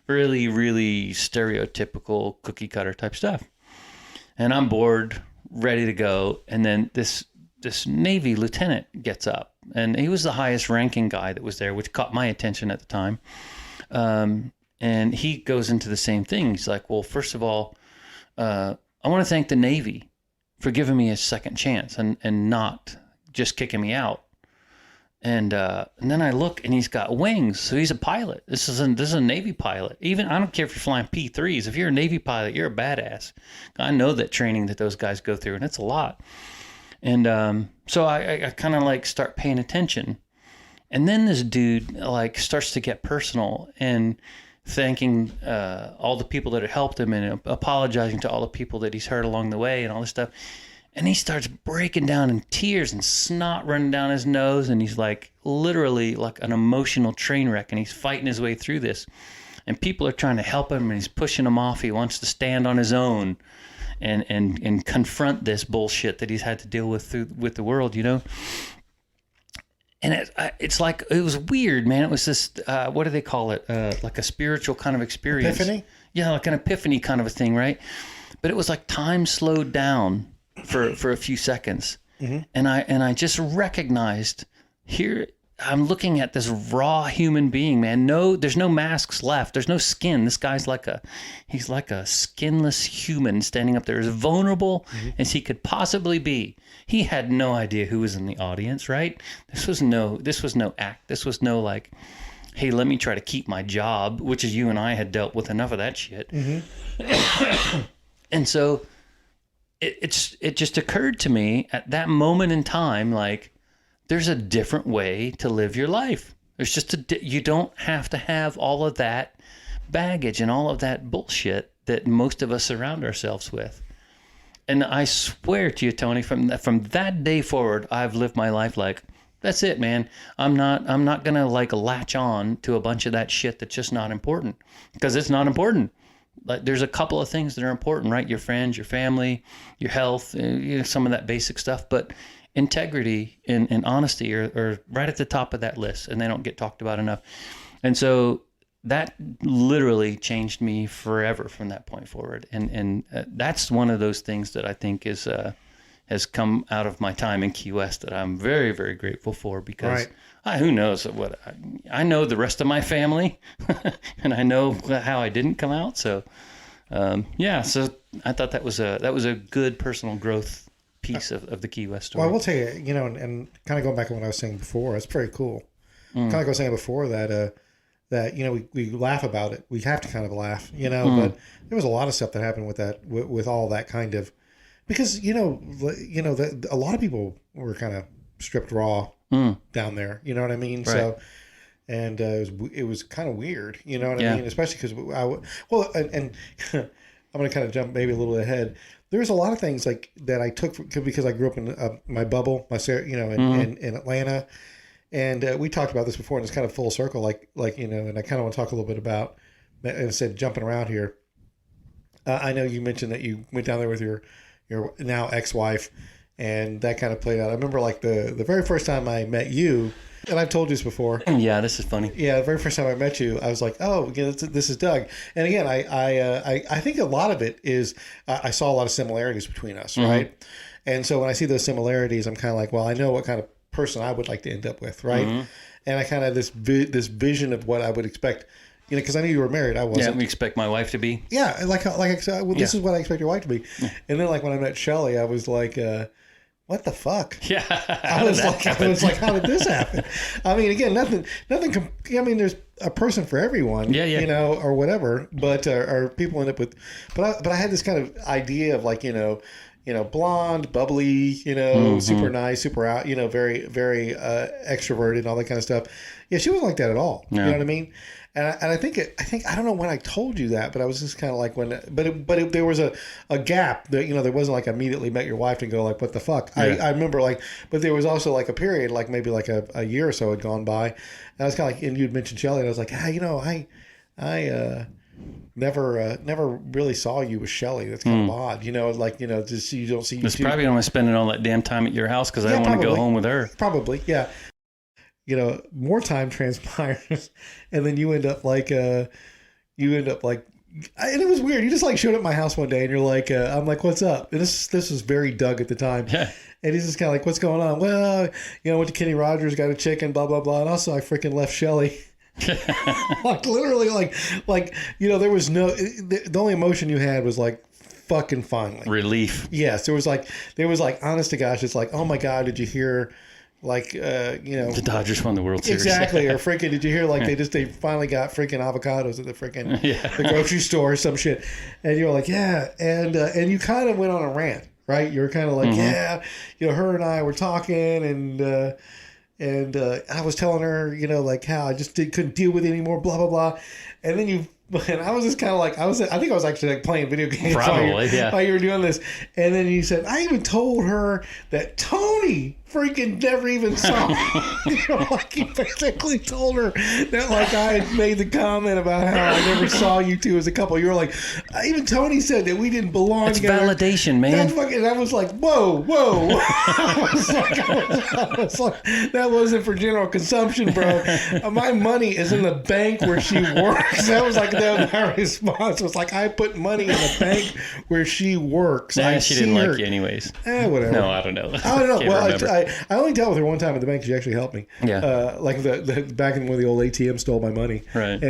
Really, really stereotypical cookie cutter type stuff. And I'm bored, ready to go, and then this Navy lieutenant gets up, and he was the highest ranking guy that was there, which caught my attention at the time. And he goes into the same thing. He's like, well, first of all, I want to thank the Navy for giving me a second chance and not just kicking me out. And then I look, and he's got wings, so he's a pilot. This is a Navy pilot. Even I don't care if you're flying P-3s. If you're a Navy pilot, you're a badass. I know that training that those guys go through, and it's a lot. And so I kind of like start paying attention, and then this dude like starts to get personal and thanking all the people that had helped him, and apologizing to all the people that he's hurt along the way and all this stuff. And he starts breaking down in tears and snot running down his nose. And he's like literally like an emotional train wreck. And he's fighting his way through this. And people are trying to help him, and he's pushing them off. He wants to stand on his own and confront this bullshit that he's had to deal with with the world, you know? And it's like, it was weird, man. It was this, what do they call it? Like a spiritual kind of experience. Epiphany? Yeah, like an epiphany kind of a thing, right? But it was like time slowed down for a few seconds. Mm-hmm. And I just recognized here, I'm looking at this raw human being, man. No, there's no masks left. There's no skin. This guy's he's like a skinless human standing up there, as vulnerable as he could possibly be. He had no idea who was in the audience, right? This was no act. This was no like, hey, let me try to keep my job, which is you and I had dealt with enough of that shit. Mm-hmm. And so it just occurred to me at that moment in time, like, there's a different way to live your life. There's just you don't have to have all of that baggage and all of that bullshit that most of us surround ourselves with. And I swear to you, Tony, from that day forward, I've lived my life like, that's it, man. I'm not gonna like latch on to a bunch of that shit that's just not important, because it's not important. Like, there's a couple of things that are important, right? Your friends, your family, your health, some of that basic stuff. But integrity and honesty are right at the top of that list, and they don't get talked about enough. And so that literally changed me forever from that point forward. And that's one of those things that I think has come out of my time in Key West that I'm very, very grateful for, because who knows what I know the rest of my family and I know how I didn't come out. So, so I thought that was a good personal growth piece of the Key West story. Well, I will tell you, and kind of going back to what I was saying before, it's very cool. Kind of like I was saying before that we laugh about it. We have to kind of laugh, but there was a lot of stuff that happened with that, with all that kind of, because a lot of people were kind of stripped raw down there. You know what I mean? Right. So, and it was kind of weird. You know what I mean? Especially because and I'm going to kind of jump maybe a little ahead. There's a lot of things like that I took because I grew up in my bubble, in Atlanta. And we talked about this before, and it's kind of full circle, and I kind of want to talk a little bit about, instead of jumping around here. I know you mentioned that you went down there with your now ex-wife, and that kind of played out. I remember like the very first time I met you, and I've told you this before. Yeah, this is funny. Yeah, the very first time I met you, I was like, oh, this is Doug. And again, I think a lot of it is I saw a lot of similarities between us, right? And so when I see those similarities, I'm kind of like, well, I know what kind of person I would like to end up with, right? And I kind of this vision of what I would expect, because I knew you were married. I wasn't. Yeah, we expect my wife to be. Yeah, like I said, well, this is what I expect your wife to be. Yeah. And then like when I met Shelly, I was like, what the fuck? Yeah, I was like, how did this happen? I mean, again, nothing. I mean, there's a person for everyone, or whatever. But or people end up with, but I had this kind of idea of like, blonde, bubbly, super nice, super out, very, very extroverted and all that kind of stuff. Yeah, she wasn't like that at all. No. You know what I mean? And I think I don't know when I told you that, but I was just kind of like but there was a gap that, there wasn't like immediately met your wife and go like, what the fuck? Yeah. I remember like, but there was also like a period, like maybe like a year or so had gone by. And I was kind of like, and you'd mentioned Shelly, and I was like, I never really saw you with Shelly. That's kind of odd, just you don't see. It's probably when I'm spending all that damn time at your house because I don't want to go home with her. Probably, yeah. More time transpires, and then you end up like, and it was weird. You just like showed up at my house one day, and you're like, I'm like, what's up? And this was very Doug at the time. Yeah. And he's just kind of like, what's going on? Well, went to Kenny Rogers, got a chicken, blah blah blah, and also I freaking left Shelly. Like literally, like there was no. The only emotion you had was like fucking finally relief. Yes, there was like honest to gosh, it's like, oh my god, did you hear? Like the Dodgers won the World Series. Exactly. Or freaking, did you hear like they finally got freaking avocados at the freaking the grocery store or some shit, and you were like, yeah, and you kind of went on a rant, right? You were kind of like, yeah, her and I were talking, and I was telling her, like how I just couldn't deal with it anymore, blah blah blah, and then and I was just kind of like, I think I was actually like playing video games while you were doing this. And then you said, I even told her that Tony freaking never even saw me. Like you basically told her that like I had made the comment about how I never saw you two as a couple. You were like, even Tony said that we didn't belong together. It's validation, man. And I was like, whoa. I was like, that wasn't for general consumption, bro. My money is in the bank where she works. That was like my response was like, I put money in the bank where she works. She didn't like you anyways. Whatever. No, I don't know. I don't know. Well, I only dealt with her one time at the bank. She actually helped me. Yeah. Like the back in when the old ATM stole my money. Right.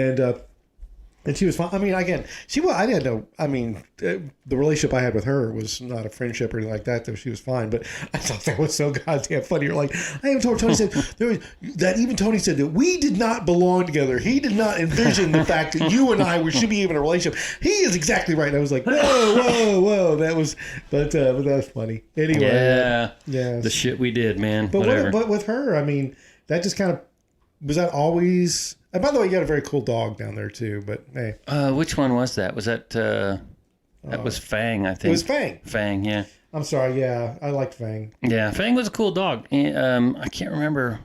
And she was fine. I mean, again, I didn't know. I mean, the relationship I had with her was not a friendship or anything like that, though she was fine. But I thought that was so goddamn funny. You're like, I even told Tony said even Tony said that we did not belong together. He did not envision the fact that you and I should be even in a relationship. He is exactly right. And I was like, whoa. That was, but that was funny. Anyway. Yeah. The shit we did, man. But with her, I mean, that just kind of, was that always And by the way, you had a very cool dog down there too. But hey, which one was that? Was that that was Fang? I think it was Fang. Fang, yeah. I'm sorry. Yeah, I liked Fang. Yeah, Fang was a cool dog. I can't remember.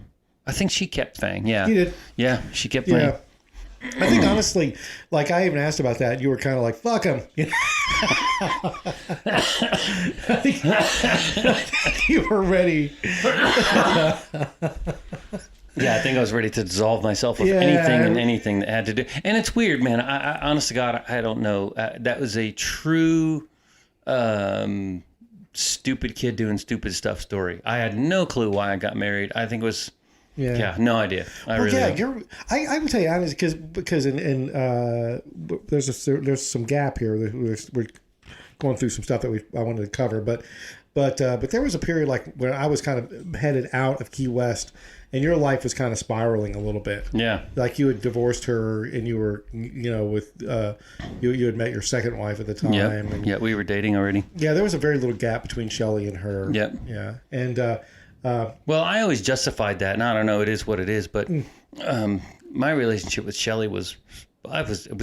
I think she kept Fang. Yeah, you did. Yeah, she kept Fang. Yeah. I think honestly, like I even asked about that. You were kind of like, "Fuck him." I think you were ready. Yeah, I think I was ready to dissolve myself with anything that had to do. And it's weird, man. I honest to God, I don't know. That was a true stupid kid doing stupid stuff story. I had no clue why I got married. I think it was, no idea. I would tell you honestly, because there's some gap here. We're going through some stuff that I wanted to cover, but there was a period like when I was kind of headed out of Key West. And your life was kind of spiraling a little bit. Yeah. Like you had divorced her and you were, with, you had met your second wife at the time. Yep. Yeah, we were dating already. Yeah, there was a very little gap between Shelley and her. Yep. Yeah. And, well, I always justified that. And I don't know, it is what it is. But my relationship with Shelley it was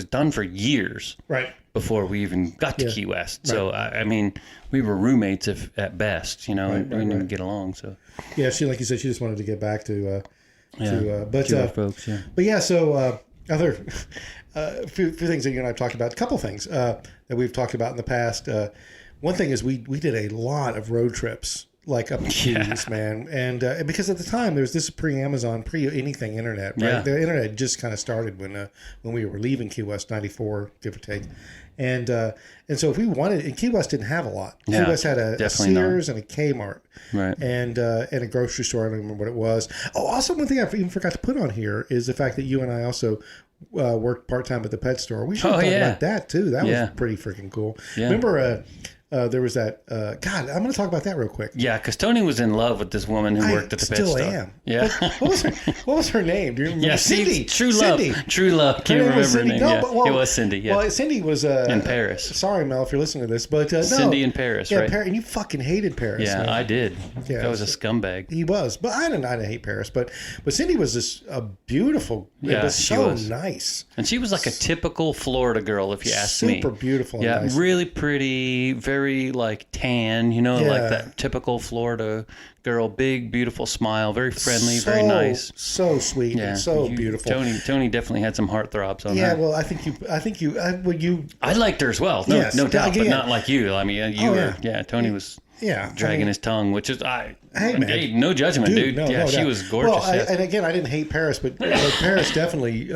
done for years. Right. Before we even got to Key West. Right. So, I mean, we were roommates at best, and we didn't get along. So, yeah, she, like you said, she just wanted to get back to folks, yeah. But yeah, so other few things that you and I have talked about, a couple things that we've talked about in the past. One thing is we did a lot of road trips, like up the Keys, man. And because at the time, there was this pre-Amazon, pre-anything internet, right? Yeah. The internet just kind of started when we were leaving Key West, 94, give or take. And so if we wanted, and Key West didn't have a lot. Key West had a Sears and a Kmart, right? And a grocery store. I don't remember what it was. Oh, also one thing I even forgot to put on here is the fact that you and I also worked part-time at the pet store. We should talk about that too. That was pretty freaking cool. Yeah. Remember, there was that. God, I'm going to talk about that real quick. Yeah, because Tony was in love with this woman who worked at the pet store. Still am. Yeah. What was her name? Do you remember? Yeah, Cindy. True love. Can't remember her name. No, but, it was Cindy. Yeah. Well, Cindy was in Paris. Sorry, Mel, if you're listening to this, but Cindy in Paris, right? And you fucking hated Paris. Yeah, man. I did. Yeah, that was a scumbag. He was, but I didn't hate Paris. But Cindy was a beautiful. Yeah, she was nice. And she was like a typical Florida girl, if you ask me. Super beautiful. Yeah, and nice. Really pretty, very like tan, like that typical Florida girl. Big, beautiful smile, very friendly, very nice. So sweet and so beautiful. Tony definitely had some heartthrobs on her. Yeah, well, I think you. I liked her as well. No doubt, but not like you. I mean, you were. Yeah, Tony was. Yeah, dragging his tongue, which is Hey, man. No judgment, dude. No, she was gorgeous. Well, and again, I didn't hate Paris, but Paris definitely. He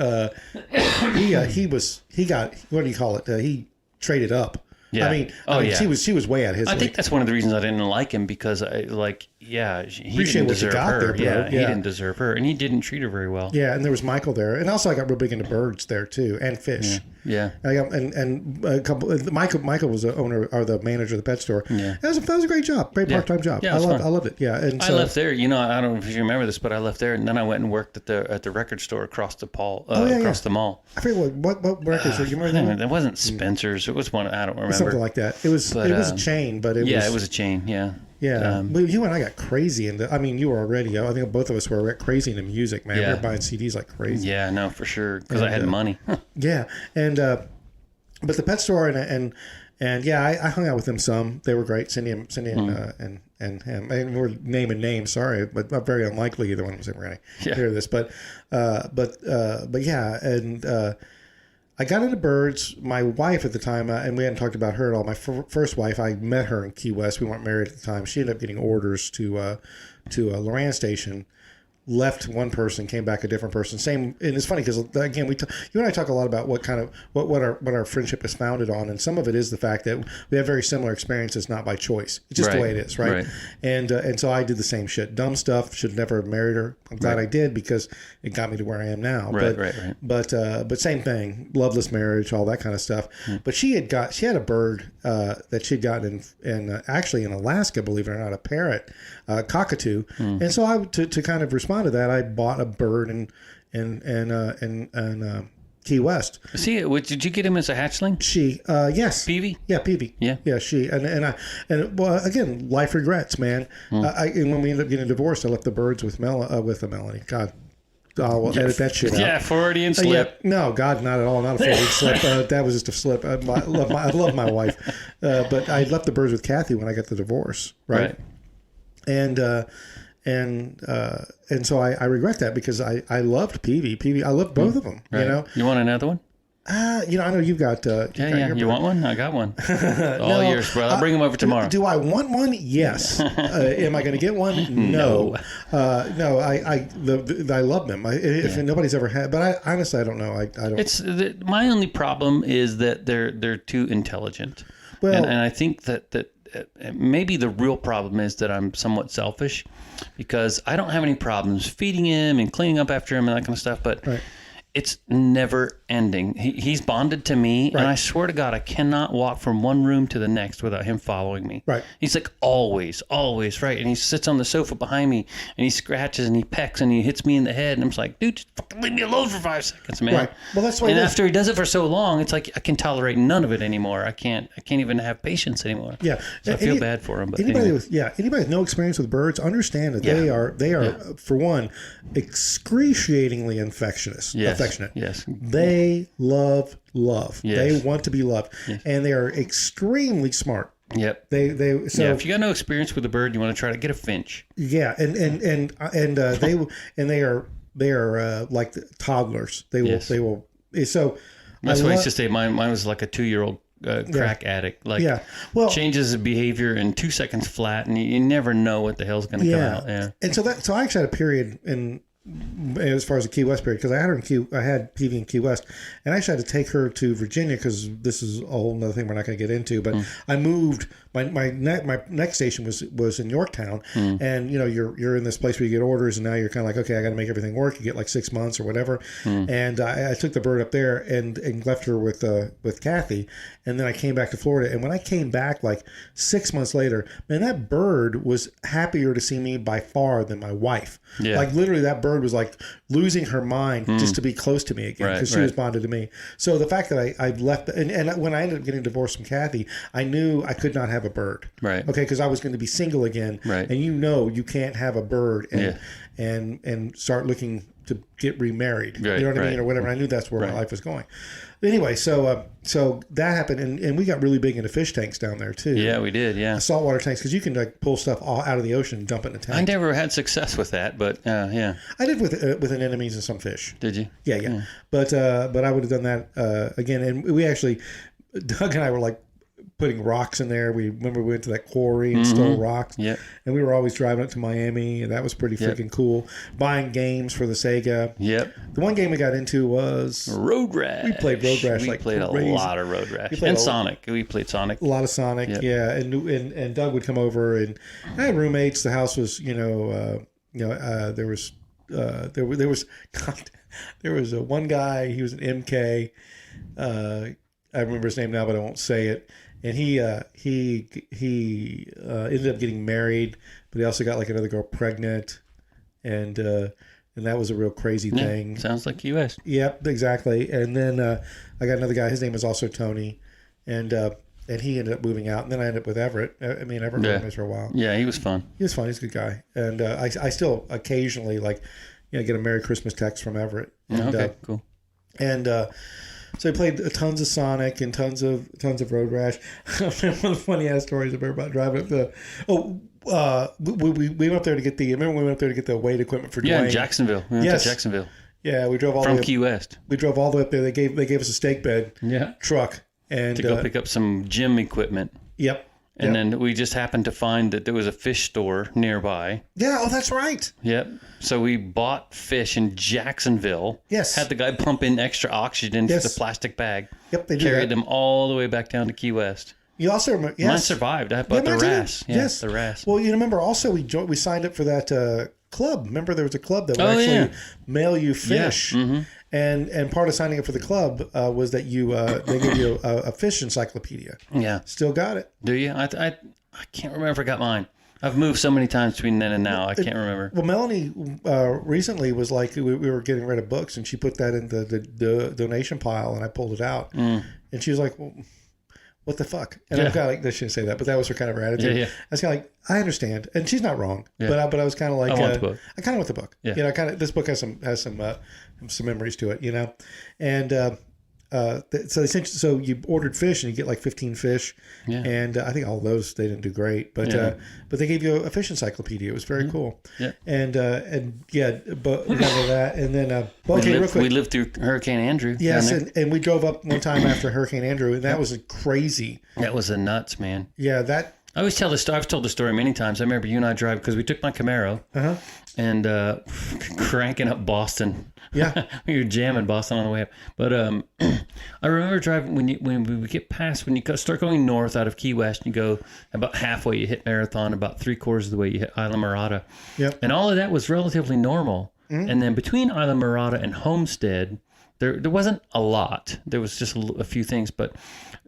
got, what do you call it? He traded up. Yeah. I mean, she was way out his. I think that's one of the reasons I didn't like him because he didn't deserve her. He didn't deserve her, and he didn't treat her very well. Yeah, and there was Michael there, and also I got real big into birds there too, and fish. Yeah. And a couple. Michael was the owner or the manager of the pet store. Yeah. That was a great job, great part-time job. Yeah, I loved it. Yeah, and I left there. I don't know if you remember this, but I left there, and then I went and worked at the record store across the across the mall. I forget what record store. You remember that? It wasn't Spencer's. It was one. I don't remember. Something like that. It was a chain, but it was a chain. Yeah. Yeah, but you and I got crazy into. I mean, you were already. I think both of us were crazy into music, man. We were buying CDs like crazy. Yeah, no, for sure, because I had money. Yeah, and but the pet store and I hung out with them some. They were great, Cindy and him. And we're naming names. Sorry, but very unlikely either one of us ever going to hear this. But yeah, and. I got into birds. My wife at the time, and we hadn't talked about her at all. My first wife, I met her in Key West. We weren't married at the time. She ended up getting orders to a Loran station. Left one person, came back a different person. Same, and it's funny because again, you and I talk a lot about what our friendship is founded on, and some of it is the fact that we have very similar experiences, not by choice. It's just the way it is, right? And so I did the same shit, dumb stuff. Should never have married her. I'm glad I did because it got me to where I am now. But same thing, loveless marriage, all that kind of stuff. But she had a bird that she'd gotten in actually in Alaska, believe it or not, a parrot, cockatoo, and so I to kind of respond to that, I bought a bird in Key West. See, did you get him as a hatchling? She, yes. Peavy? Yeah, Peavy. Yeah, she and well, again, life regrets, man. And when we ended up getting divorced, I left the birds with Melanie. God, I'll edit that shit out. Yeah, Freudian slip. No, God, not at all. Not a Freudian slip. That was just a slip. I love my wife, but I left the birds with Kathy when I got the divorce, right? And so I regret that because I loved Peavy. I loved both of them. Right. You know. You want another one? I know you've got. You want one? I got one. All yours, bro. I'll bring them over tomorrow. Do I want one? Yes. Am I going to get one? No. No. I love them. If nobody's ever had, but I honestly I don't know. I don't. My only problem is that they're too intelligent. Well, and I think that maybe the real problem is that I'm somewhat selfish because I don't have any problems feeding him and cleaning up after him and that kind of stuff, but. Right. It's never ending. He's bonded to me, right. And I swear to God, I cannot walk from one room to the next without him following me. Right. He's like always, right. And he sits on the sofa behind me, and he scratches and he pecks and he hits me in the head, and I'm just like, dude, just fucking leave me alone for 5 seconds, man. Right. Well, that's why. And after he does it for so long, it's like I can tolerate none of it anymore. I can't even have patience anymore. Yeah. So I feel bad for him. But anybody with no experience with birds understand that they are for one excruciatingly infectious. Yes. Affectionate. Yes. They love. Yes. They want to be loved, and they are extremely smart. Yep. So if you got no experience with a bird, you want to try to get a finch. Yeah, and they are like the toddlers. They will. So that's what I used to say. Mine was like a 2-year-old crack addict. Like changes his behavior in 2 seconds flat, and you never know what the hell's going to come out. Yeah. And so I actually had a period in. As far as the Key West period, because I had Peavy in Key West, and I actually had to take her to Virginia because this is a whole other thing we're not going to get into. But I moved. My next station was in Yorktown, and you're in this place where you get orders, and now you're kind of like, okay, I got to make everything work. You get like 6 months or whatever, and I took the bird up there and left her with Kathy, and then I came back to Florida. And when I came back like 6 months later, man, that bird was happier to see me by far than my wife. Yeah. Like literally, that bird was like losing her mind just to be close to me again because she was bonded to me. So the fact that I left, and when I ended up getting divorced from Kathy, I knew I could not have a bird. Right. Okay, because I was going to be single again. Right. And you can't have a bird and start looking to get remarried. Right, you know what I mean, or whatever. I knew that's where my life was going. Anyway, so that happened, and we got really big into fish tanks down there too. Yeah, we did. Yeah, saltwater tanks, because you can like pull stuff all out of the ocean and dump it in a tank. I never had success with that, but yeah, I did with anemones and some fish. Did you? Yeah. But I would have done that again, and we actually, Doug and I were like putting rocks in there. We went to that quarry and stole rocks. Yep. And we were always driving up to Miami, and that was pretty freaking cool. Buying games for the Sega. Yep. The one game we got into was Road Rash. We played Road Rash. We played a lot of Road Rash. And Sonic. We played Sonic. A lot of Sonic. Yep. Yeah. And Doug would come over, and I had roommates. The house was, there was one guy. He was an MK. I remember his name now, but I won't say it. And he ended up getting married, but he also got like another girl pregnant, and that was a real crazy thing. Sounds like US. Yep, exactly. And then I got another guy. His name was also Tony, and he ended up moving out. And then I ended up with Everett. Everett was with for a while. Yeah, he was fun. He was fun. He's a good guy. And I still occasionally get a Merry Christmas text from Everett. And, okay, cool. And so I played tons of Sonic and tons of Road Rash. One of the funny ass stories about driving up the. We went up there to get the. Remember when we went up there to get the weight equipment for Dwayne? Yeah, in Jacksonville. We went to Jacksonville. Yeah, we drove all from Key West. We drove all the way up there. They gave us a stake bed. Truck and to go pick up some gym equipment. Yep. And then we just happened to find that there was a fish store nearby. Yeah, that's right. Yep. So we bought fish in Jacksonville. Yes. Had the guy pump in extra oxygen into the plastic bag. Yep, they did. Carried them all the way back down to Key West. You also remember? Yes. Mine survived. I bought the wrasse. Yes, the wrasse. Well, you remember also we signed up for that club. Remember there was a club that would actually mail you fish. Yeah. Mm-hmm. And part of signing up for the club was that they give you a fish encyclopedia. Yeah. Still got it. Do you? I can't remember if I got mine. I've moved so many times between then and now. I can't remember. Well, Melanie recently was like, we were getting rid of books, and she put that in the donation pile, and I pulled it out. And she was like, well, what the fuck? And I'm kind of like, I shouldn't say that, but that was her kind of her attitude. I was kind of like, I understand, and she's not wrong. But I was kind of like, I want the book. I kind of want the book. You know, this book has some memories to it, you know, and. So you ordered fish and you get like 15 fish, and I think all those they didn't do great, but they gave you a fish encyclopedia. It was very cool. But we got that, and then real quick, we lived through Hurricane Andrew. Yes, and we drove up one time after Hurricane Andrew, and that was crazy. That was a nuts, man. Yeah, that. I always tell the story. I've told the story many times. I remember you and I drive because we took my Camaro and cranking up Boston. Yeah, we were jamming Boston on the way up. But I remember driving when we get past when you start going north out of Key West. You go about halfway, you hit Marathon. About 3/4 of the way, you hit Isla Mirada. Yep. And all of that was relatively normal. Mm-hmm. And then between Isla Mirada and Homestead, there wasn't a lot. There was just a few things, but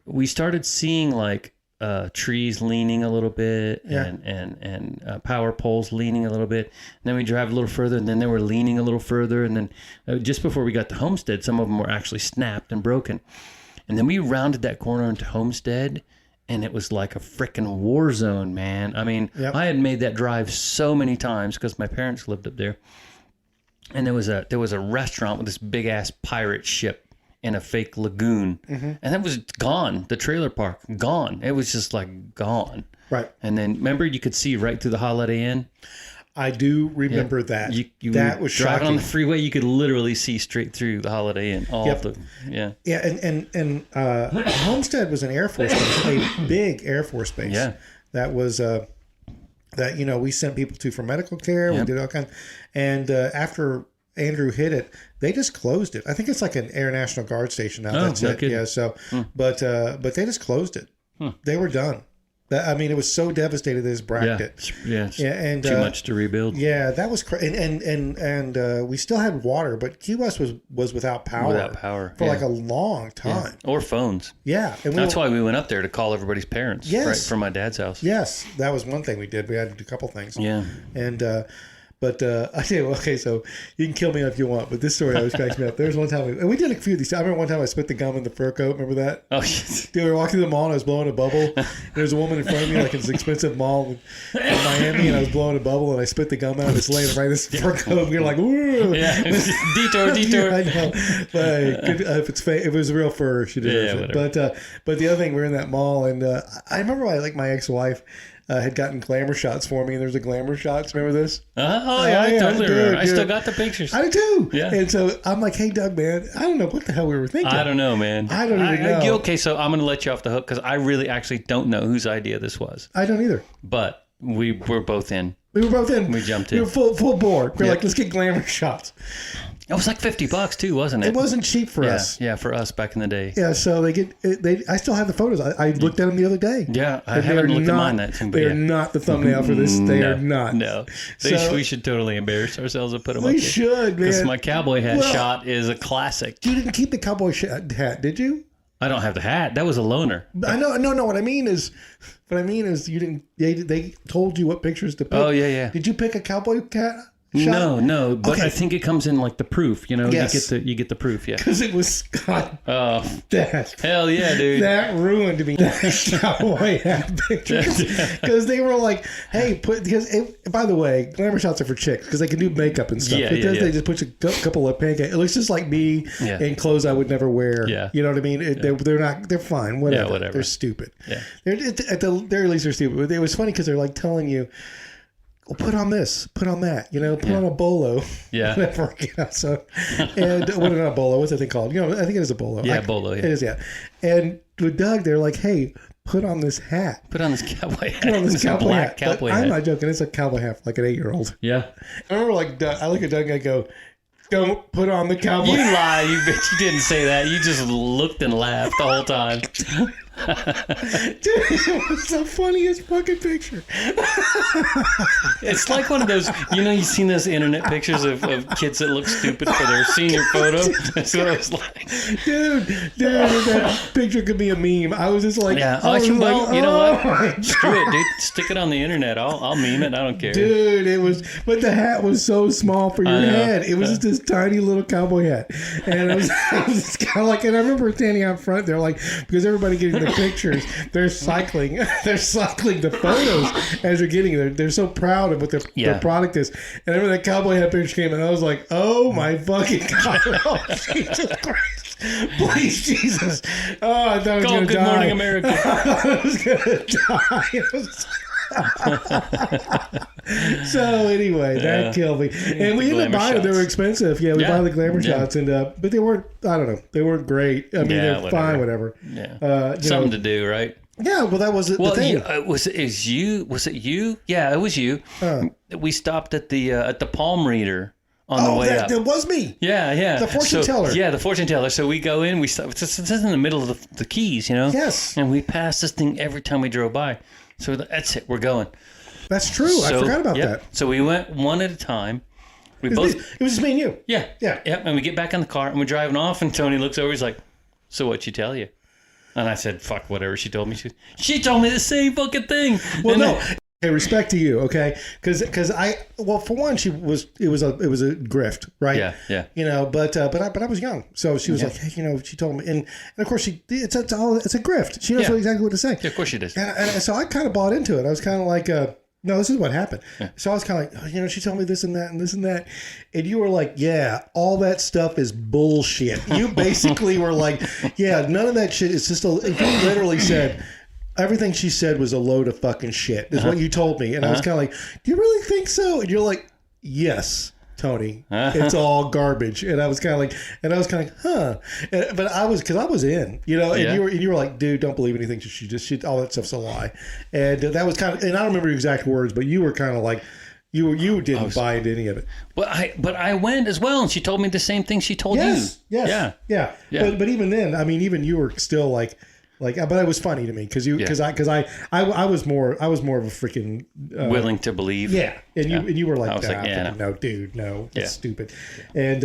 we started seeing like. Trees leaning a little bit and power poles leaning a little bit. And then we drive a little further and then they were leaning a little further. And then just before we got to Homestead, some of them were actually snapped and broken. And then we rounded that corner into Homestead and it was like a freaking war zone, man. I mean, I had made that drive so many times because my parents lived up there. And there was a restaurant with this big ass pirate ship in a fake lagoon, and that was gone. The trailer park gone. It was just like gone. Right. And then remember, you could see right through the Holiday Inn. I do remember that. That was driving shocking. On the freeway. You could literally see straight through the Holiday Inn. And Homestead was an Air Force base, a big Air Force base. Yeah. That was that we sent people to for medical care. We did all kinds, and after Andrew hit it, they just closed it. I think it's like an Air National Guard station now. That's it. Kidding. Yeah. So, but they just closed it. They were done. It was so devastated they just bracked it. Yeah. And too much to rebuild. Yeah, that was crazy. And we still had water, but Key West was without power. For like a long time. Yeah. Or phones. Yeah. And that's why we went up there to call everybody's parents. Yes. Right from my dad's house. Yes, that was one thing we did. We had to do a couple things. Yeah. And But I tell you, okay, so you can kill me if you want, but this story always cracks me up. There was one time, and we did a few of these. I remember one time I spit the gum in the fur coat. Remember that? Oh, yes. Dude, we were walking through the mall and I was blowing a bubble. There was a woman in front of me, like it's an expensive mall in Miami, and I was blowing a bubble and I spit the gum out and it's laying right in this fur coat. And we were like, woo! Yeah, detour. I know. If it's fake, if it was real fur, she deserves it. But the other thing, we were in that mall, and I remember my ex-wife. Had gotten glamour shots for me, and there's a glamour shots. Remember this? I totally remember. I still got the pictures. I do too. Yeah. And so I'm like, hey, Doug, man, I don't know what the hell we were thinking. I don't know, man. I don't even know. Okay, so I'm going to let you off the hook because I really actually don't know whose idea this was. I don't either. But we were both in. We were both in. We jumped in. We were full board. We're like, let's get glamour shots. It was like $50 too, wasn't it? It wasn't cheap for us. Yeah, for us back in the day. Yeah, so I still have the photos. I looked at them the other day. Yeah, I haven't looked at mine that time. They are not the thumbnail for this. They are not. No. We should totally embarrass ourselves and put them up. We should, man. Because my cowboy hat shot is a classic. You didn't keep the cowboy hat, did you? I don't have the hat. That was a loaner. I know. No. What I mean is you didn't. They told you what pictures to pick. Oh yeah. Did you pick a cowboy hat? No, but okay. I think it comes in like the proof, Yes. You get the proof, yeah. Because it was Scott. Oh, hell yeah, dude. That ruined me. That cowboy hat picture. Because they were like, hey, by the way, glamour shots are for chicks because they can do makeup and stuff. They just put a couple of pancakes. It looks just like me in clothes I would never wear. Yeah. You know what I mean? They're fine. Whatever. Yeah, whatever. They're stupid. Yeah. At the very least, they're stupid. But it was funny because they're like telling you, well, put on this, put on that, put on a bolo. Yeah. Whatever, So, and what is not a bolo? What's that thing called? I think it is a bolo. Yeah, bolo. Yeah. It is, yeah. And with Doug, they're like, hey, put on this hat. Put on this cowboy hat. Put on this cowboy hat. Cowboy hat. I'm not joking. It's a cowboy hat for like an 8-year-old. Yeah. I remember I look at Doug and I go, don't put on the cowboy hat. You lie. You bitch. You didn't say that. You just looked and laughed the whole time. Dude, it was the funniest fucking picture. It's like one of those, you've seen those internet pictures of kids that look stupid for their senior photo. That's what it was like. Dude, that picture could be a meme. I was just like, you know what? Screw it, dude. Stick it on the internet. I'll meme it. I don't care. Dude, but the hat was so small for your head. It was just this tiny little cowboy hat. And I was just kind of like, and I remember standing out front there, like, because everybody getting their pictures. They're cycling. They're cycling the photos as they're getting there. They're so proud of what their product is. And I remember that cowboy hat picture came and I was like, oh my fucking God. Oh, Jesus Christ. Please, Jesus. Oh, I thought I was going to die. Good Morning America. I was going to die. So anyway, that killed me. And we ended up buying them. They were expensive. Yeah, we bought the glamour shots, and but they weren't. I don't know. They weren't great. I mean, they're fine, whatever. Yeah, something to do, right? Yeah. Well, that was the thing. Was it you? Yeah, it was you. We stopped at the palm reader. On the way up. That was me. Yeah. The fortune teller. Yeah, the fortune teller. So we go in, we stop. It's in the middle of the Keys, you know? Yes. And we pass this thing every time we drove by. So that's it. We're going. That's true. I forgot about that. So we went one at a time. It was just me and you. Yeah. And we get back in the car and we're driving off and Tony looks over. He's like, so what'd she tell you? And I said, fuck whatever she told me. She told me the same fucking thing. Well, no. Hey, respect to you, okay? Because for one, it was a grift, right? Yeah. You know, but I was young, so she was like, hey, you know, she told me, and of course it's a grift. She knows exactly what to say. Yeah, of course she does. And so I kind of bought into it. I was kind of like, no, this is what happened. Yeah. So I was kind of like, oh, you know, she told me this and that and this and that, and you were like, yeah, all that stuff is bullshit. You basically were like, yeah, none of that shit is just. You literally said. Everything she said was a load of fucking shit, is what you told me. And I was kind of like, do you really think so? And you're like, yes, Tony, it's all garbage. And I was kind of like, huh. But because I was in, you know, and you were like, dude, don't believe anything. She all that stuff's a lie. And that was kind of, and I don't remember your exact words, but you were kind of like, you didn't buy into any of it. But I went as well, and she told me the same thing she told you. Yes. Yeah. But even then, I mean, even you were still like, but it was funny to me because I was more of a freaking willing to believe. Yeah, and you were like, no, dude, no, that's stupid. And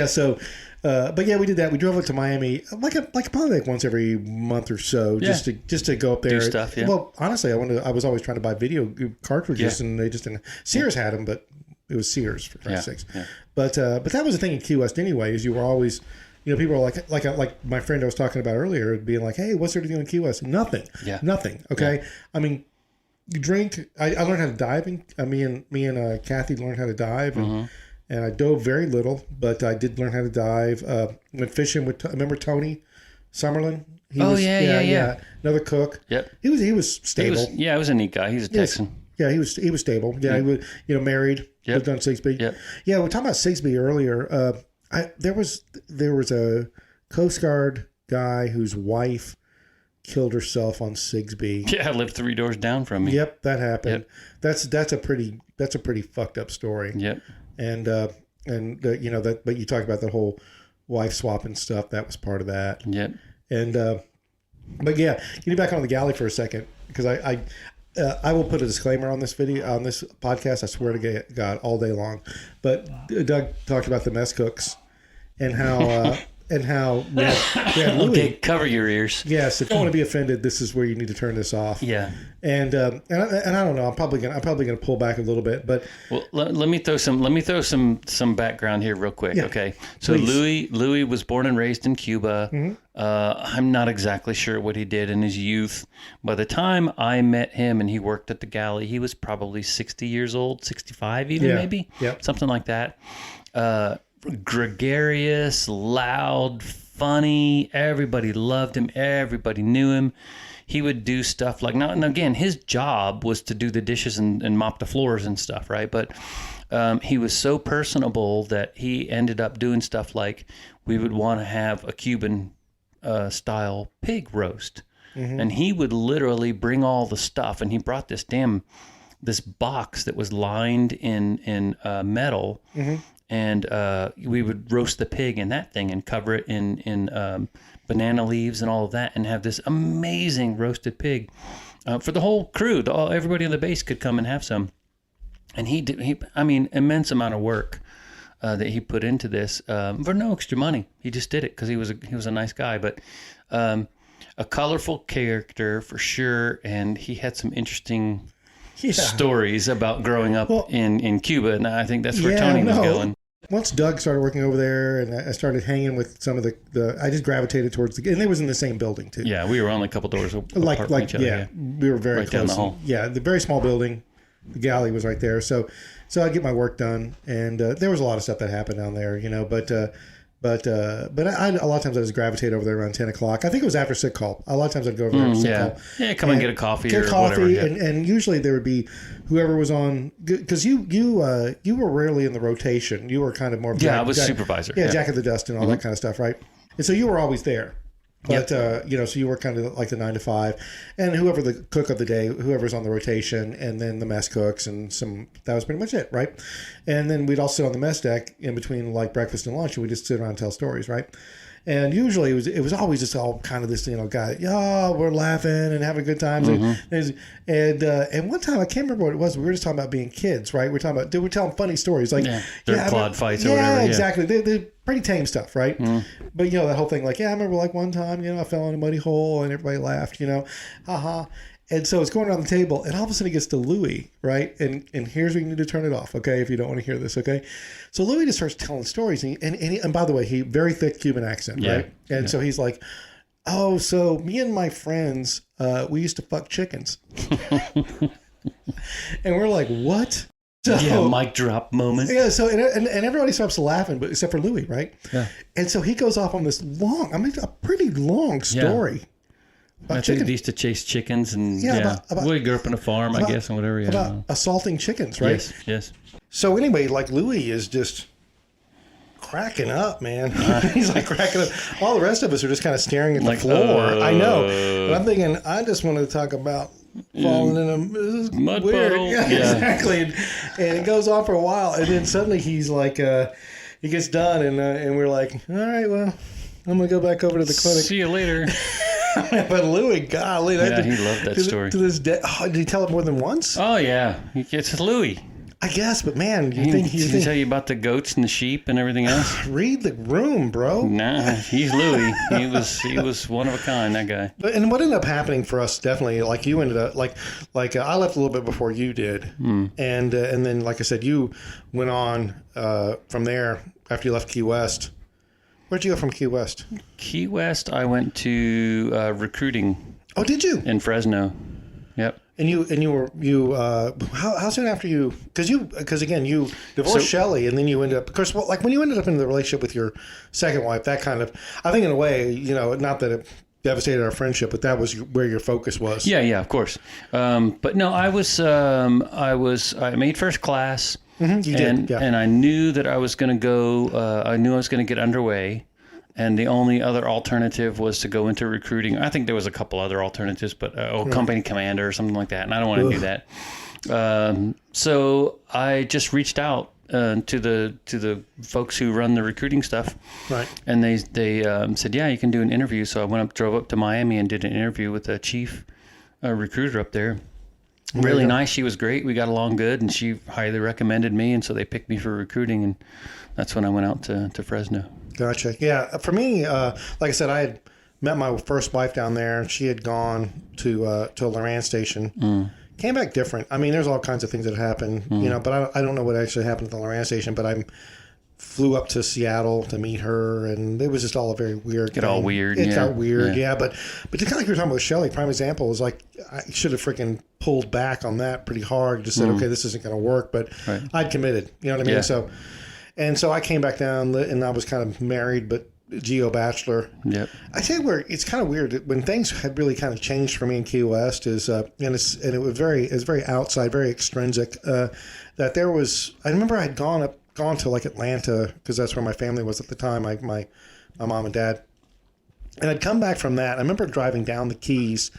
so, but yeah, we did that. We drove up to Miami probably once every month or so, just to go up there. Do stuff. Yeah. Well, honestly, I was always trying to buy video cartridges, and they just didn't. Sears had them, but it was Sears for Christ's sakes. Yeah. But that was the thing in Key West anyway. Is you were always. You know, people are like my friend I was talking about earlier, being like, "Hey, what's there to do in Key West?" Nothing. Yeah. Nothing. Okay. Yeah. I mean, you drink. I learned how to dive. Me and Kathy learned how to dive, and I dove very little, but I did learn how to dive. Went fishing with. Remember Tony Summerlin? Yeah. Another cook. Yep. He was stable. He was a neat guy. He's a Texan. Yeah, he was stable. Yeah, he was married. Yep. Lived on Sigsbee. Yep. Yeah, we were talking about Sigsbee earlier. There was a Coast Guard guy whose wife killed herself on Sigsbee. Yeah, I lived 3 doors down from me. Yep, that happened. Yep. That's a pretty fucked up story. Yep. And you know that, but you talk about the whole wife swapping stuff. That was part of that. Yep. And but yeah, get back on the galley for a second because I will put a disclaimer on this video, on this podcast. I swear to God, all day long. But Doug talked about the mess cooks and how we had Louis. Okay, cover your ears. Yes, if you don't want to be offended, this is where you need to turn this off. Yeah. And I don't know. I'm probably gonna pull back a little bit, but let me throw some background here real quick. Yeah, okay. So please. Louis was born and raised in Cuba. Mm-hmm. I'm not exactly sure what he did in his youth. By the time I met him and he worked at the galley, he was probably 60 years old, 65 even, maybe. Yep. Something like that. Gregarious, loud, funny. Everybody loved him. Everybody knew him. He would do stuff like, now, and again, his job was to do the dishes and mop the floors and stuff, right? But he was so personable that he ended up doing stuff like we would want to have a Cuban style pig roast. Mm-hmm. And he would literally bring all the stuff, and he brought this box that was lined in metal. Mm-hmm. And we would roast the pig in that thing and cover it in banana leaves and all of that, and have this amazing roasted pig for the whole crew. Everybody on the base could come and have some. And immense amount of work that he put into this for no extra money. He just did it because he was a nice guy, but a colorful character for sure, and he had some interesting stories about growing up in Cuba, and I think that's where Tony was going. Once Doug started working over there, and I started hanging with some of the I just gravitated towards and it was in the same building too. Yeah, we were only a couple doors apart from each other. Yeah, we were very right close. Down the hall. Yeah, the very small building. The galley was right there, so I'd get my work done, and there was a lot of stuff that happened down there, but I a lot of times I just gravitate over there around 10 o'clock. I think it was after sick call. A lot of times I'd go over there after sick call. Yeah, come and get a coffee or whatever. Yeah. And usually there would be whoever was on, because you were rarely in the rotation. You were kind of more of I was supervisor. Yeah, Jack of the Dust and all that kind of stuff, right? And so you were always there. But, so you were kind of like the 9 to 5, and whoever the cook of the day, whoever's on the rotation, and then the mess cooks and that was pretty much it, right? And then we'd all sit on the mess deck in between like breakfast and lunch, and we'd just sit around and tell stories, right? And usually it was always just all kind of this, guy, we're laughing and having good times. And one time, I can't remember what it was. We were just talking about being kids, right? We're telling funny stories. Like, third quad fights or whatever. Yeah, exactly. They're pretty tame stuff, right? But, that whole thing, like, I remember like one time, I fell in a muddy hole and everybody laughed, haha. And so it's going around the table, and all of a sudden it gets to Louis, right? And here's where you need to turn it off, okay? If you don't want to hear this, okay? So Louis just starts telling stories, and by the way, he very thick Cuban accent, right? And so he's like, "Oh, so me and my friends, we used to fuck chickens," and we're like, "What?" So, mic drop moment. Yeah, so and everybody stops laughing, but except for Louis, right? Yeah. And so he goes off on this a pretty long story. I think they used to chase chickens, and we grew up on a farm, I guess, and whatever. About assaulting chickens, right? Yes. So anyway, like Louis is just cracking up, man. He's like cracking up. All the rest of us are just kind of staring at the floor. I know, but I'm thinking I just wanted to talk about falling in a mud weird. puddle. Yeah, exactly. And it goes on for a while, and then suddenly he's like, he gets done, and we're like, all right, well, I'm gonna go back over to the clinic. See you later. But Louis, golly, he loved that story. To this day, did he tell it more than once? Oh yeah, it's Louis. I guess, but man, Did he tell you about the goats and the sheep and everything else? Read the room, bro. Nah, he's Louis. He was one of a kind, that guy. And what ended up happening for us, definitely, like you ended up, like I left a little bit before you did, and then, like I said, you went on from there after you left Key West. Where'd you go from Key West? Key West, I went to recruiting. Oh, did you? In Fresno. Yep. And you how soon after you, because again you divorced Shelley, and then you ended up, of course, like when you ended up in the relationship with your second wife, that kind of, I think in a way, not that it devastated our friendship, but that was where your focus was. Yeah, of course. But no, I made first class. You did, yeah. And I knew that I was going to go. I knew I was going to get underway. And the only other alternative was to go into recruiting. I think there was a couple other alternatives, but company commander or something like that. And I don't want to do that. So I just reached out to the folks who run the recruiting stuff. Right. And they said, yeah, you can do an interview. So I drove up to Miami and did an interview with a chief recruiter up there. Really nice. She was great. We got along good, and she highly recommended me. And so they picked me for recruiting, and that's when I went out to Fresno. Gotcha. Yeah. For me, like I said, I had met my first wife down there. She had gone to a Loran station. Came back different. I mean, there's all kinds of things that happened, but I don't know what actually happened at the Loran station, but I flew up to Seattle to meet her, and it was just all a very weird thing. All weird. It got weird, yeah. But just kind of like you were talking about with Shelley, prime example is like, I should have freaking pulled back on that pretty hard. Just said, okay, this isn't going to work, but I'd committed. You know what I mean? Yeah. So I came back down, and I was kind of married, but geo bachelor. Yep. I tell you where it's kind of weird when things had really kind of changed for me in Key West is, and it was very outside, very extrinsic. That there was, I remember I'd gone to like Atlanta because that's where my family was at the time, my mom and dad, and I'd come back from that. I remember driving down the Keys,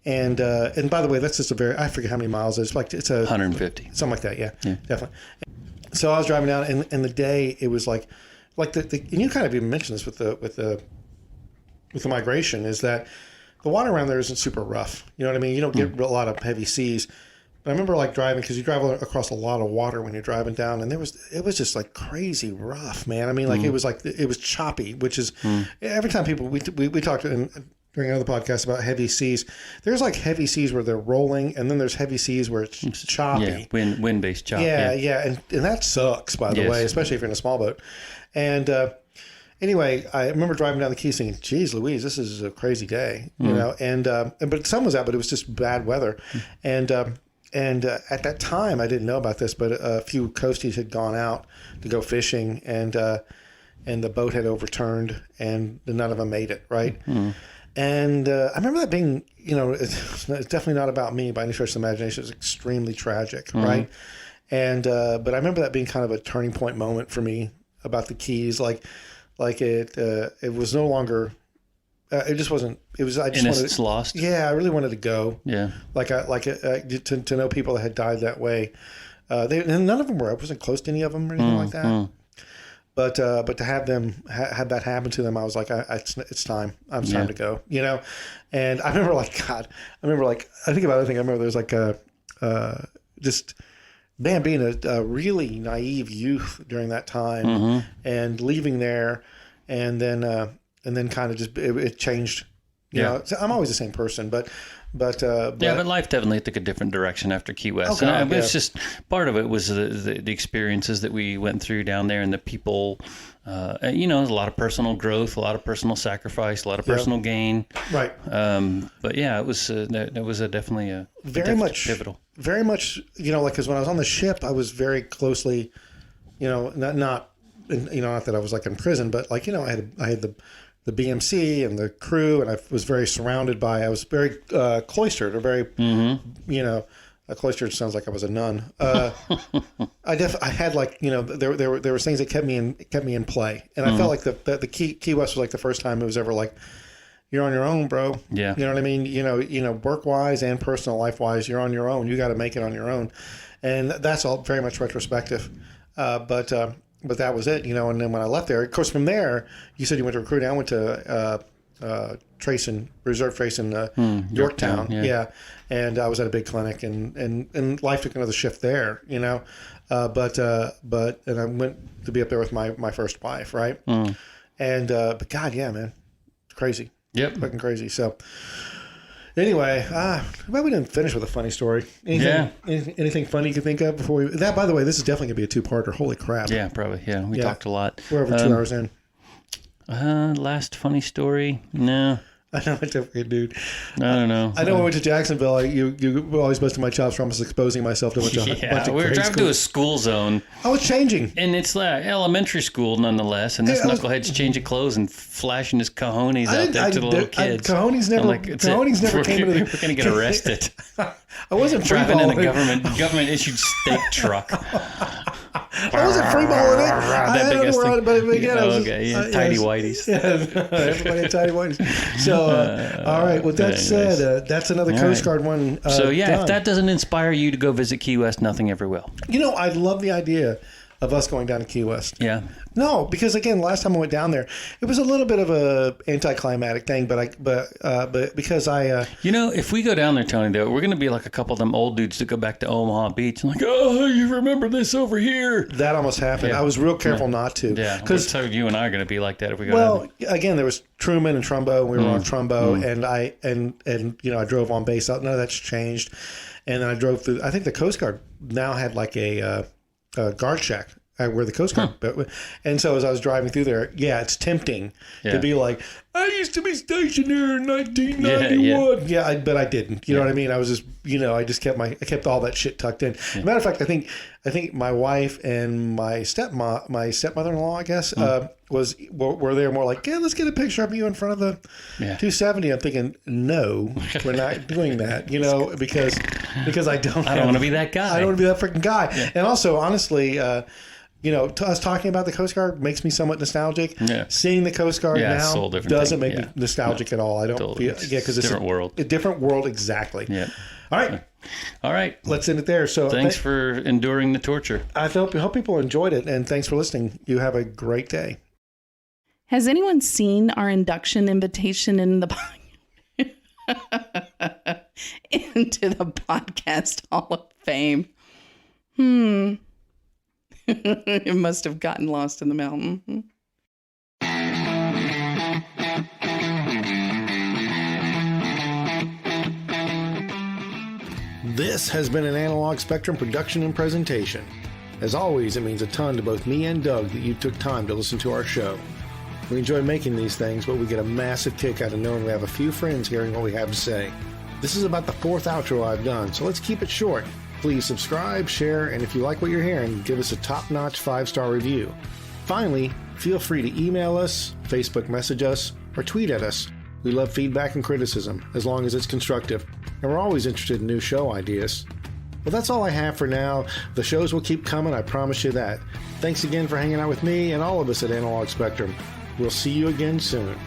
and by the way, that's just I forget how many miles it is. It's 150, something like that. Yeah, definitely. So I was driving down, and the day it was like and you kind of even mentioned this with the migration, is that the water around there isn't super rough. You know what I mean? You don't get a lot of heavy seas. But I remember like driving, because you drive across a lot of water when you're driving down, and it was just like crazy rough, man. I mean, like it was choppy, which is every time people we talked, and during another podcast about heavy seas. There's like heavy seas where they're rolling, and then there's heavy seas where it's choppy. Yeah, wind-based chop. Yeah. And that sucks, by the way, especially if you're in a small boat. And anyway, I remember driving down the Keys thinking, geez Louise, this is a crazy day, you know? And but the sun was out, but it was just bad weather. And at that time, I didn't know about this, but a few coasties had gone out to go fishing, and the boat had overturned, and none of them made it, right? And I remember that being, you know, it's definitely not about me by any stretch of the imagination. It was extremely tragic, right? And but I remember that being kind of a turning point moment for me about the Keys. Like it was no longer. It just wasn't. It was. I just Innocence lost. Yeah, I really wanted to go. Yeah. To know people that had died that way. And none of them were. I wasn't close to any of them or anything like that. But to have them had that happen to them, I was like, it's time. It's time to go. You know. And I remember I think about it. I remember there's like just. Man, being a really naive youth during that time, and leaving there, and then kind of just it changed. You know, so I'm always the same person, but life definitely took a different direction after Key West. It's just part of it was the experiences that we went through down there, and the people. You know, there's a lot of personal growth, a lot of personal sacrifice, a lot of personal gain. Right. But yeah, it was definitely a very much pivotal. Very much, you know, like because when I was on the ship, I was very closely, you know, not that I was like in prison, but like, you know, I had the BMC and the crew, and I was very surrounded by. I was very cloistered, or very, you know. Cloistered sounds like I was a nun. I had like, you know, there were things that kept me in play, and I felt like the Key West was like the first time it was ever like, you're on your own, bro. Yeah, you know what I mean. You know, work wise and personal life wise, you're on your own. You got to make it on your own, and that's all very much retrospective. But that was it, you know. And then when I left there, of course, from there, you said you went to recruiting. I went to Reserve Trace in Yorktown. Yeah. And I was at a big clinic, and life took another shift there, you know. But I went to be up there with my first wife, right? And but God, yeah, man, it's crazy. Yep, fucking crazy. So anyway, well, we didn't finish with a funny story. Anything funny you can think of before we? That, by the way, this is definitely gonna be a two-parter. Holy crap! Yeah, probably. Yeah, we talked a lot. We're over 2 hours in. Last funny story? No. I know, it's a dude. I don't know. I know when I went to Jacksonville, you were always busting my chops for almost exposing myself to a bunch of we were driving to a school zone. I was changing. And it's like elementary school nonetheless. And this knucklehead's changing clothes and flashing his cojones out there to the little kids. Cojones never came to the... We're going to get arrested. I wasn't driving in a government issued steak truck. I wasn't freeballing it. I had it around, but again, I was tidy whities. Everybody had tidy whities. So, all right. With that said, that's another Coast Guard one. So, if that doesn't inspire you to go visit Key West, nothing ever will. You know, I love the idea of us going down to Key West. Yeah. No, because again, last time I went down there, it was a little bit of a anticlimactic thing, but because I if we go down there, Tony, though, we're going to be like a couple of them old dudes that go back to Omaha Beach and like, oh, you remember this over here? That almost happened. Yeah. I was real careful not to. Yeah, because so you and I are going to be like that if we go. Well, again, there was Truman and Trumbo, and we were on Trumbo, and I drove on base. None of that's changed, and then I drove through. I think the Coast Guard now had like a guard shack where the Coast Guard, and so as I was driving through there, it's tempting to be like, I used to be stationed here in 1991. But I didn't. You know what I mean? I was just, I just kept all that shit tucked in. Yeah. Matter of fact, I think my wife and my stepmother-in-law, I guess, were there more like, let's get a picture of you in front of the 270. I'm thinking, no, we're not doing that, because I don't want to be that guy. I don't want to be that freaking guy. Yeah. And also, honestly, us talking about the Coast Guard makes me somewhat nostalgic. Yeah. Seeing the Coast Guard now doesn't make me nostalgic at all. I don't feel because it's a different world. A different world, exactly. Yeah. All right. Let's end it there. So thanks for enduring the torture. I hope people enjoyed it, and thanks for listening. You have a great day. Has anyone seen our induction invitation into the Podcast Hall of Fame? It must have gotten lost in the mountain. This has been an Analog Spectrum production and presentation. As always, it means a ton to both me and Doug that you took time to listen to our show. We enjoy making these things, but we get a massive kick out of knowing we have a few friends hearing what we have to say. This is about the 4th outro I've done, so let's keep it short. Please subscribe, share, and if you like what you're hearing, give us a top-notch 5-star review. Finally, feel free to email us, Facebook message us, or tweet at us. We love feedback and criticism, as long as it's constructive, and we're always interested in new show ideas. Well, that's all I have for now. The shows will keep coming, I promise you that. Thanks again for hanging out with me and all of us at Analog Spectrum. We'll see you again soon.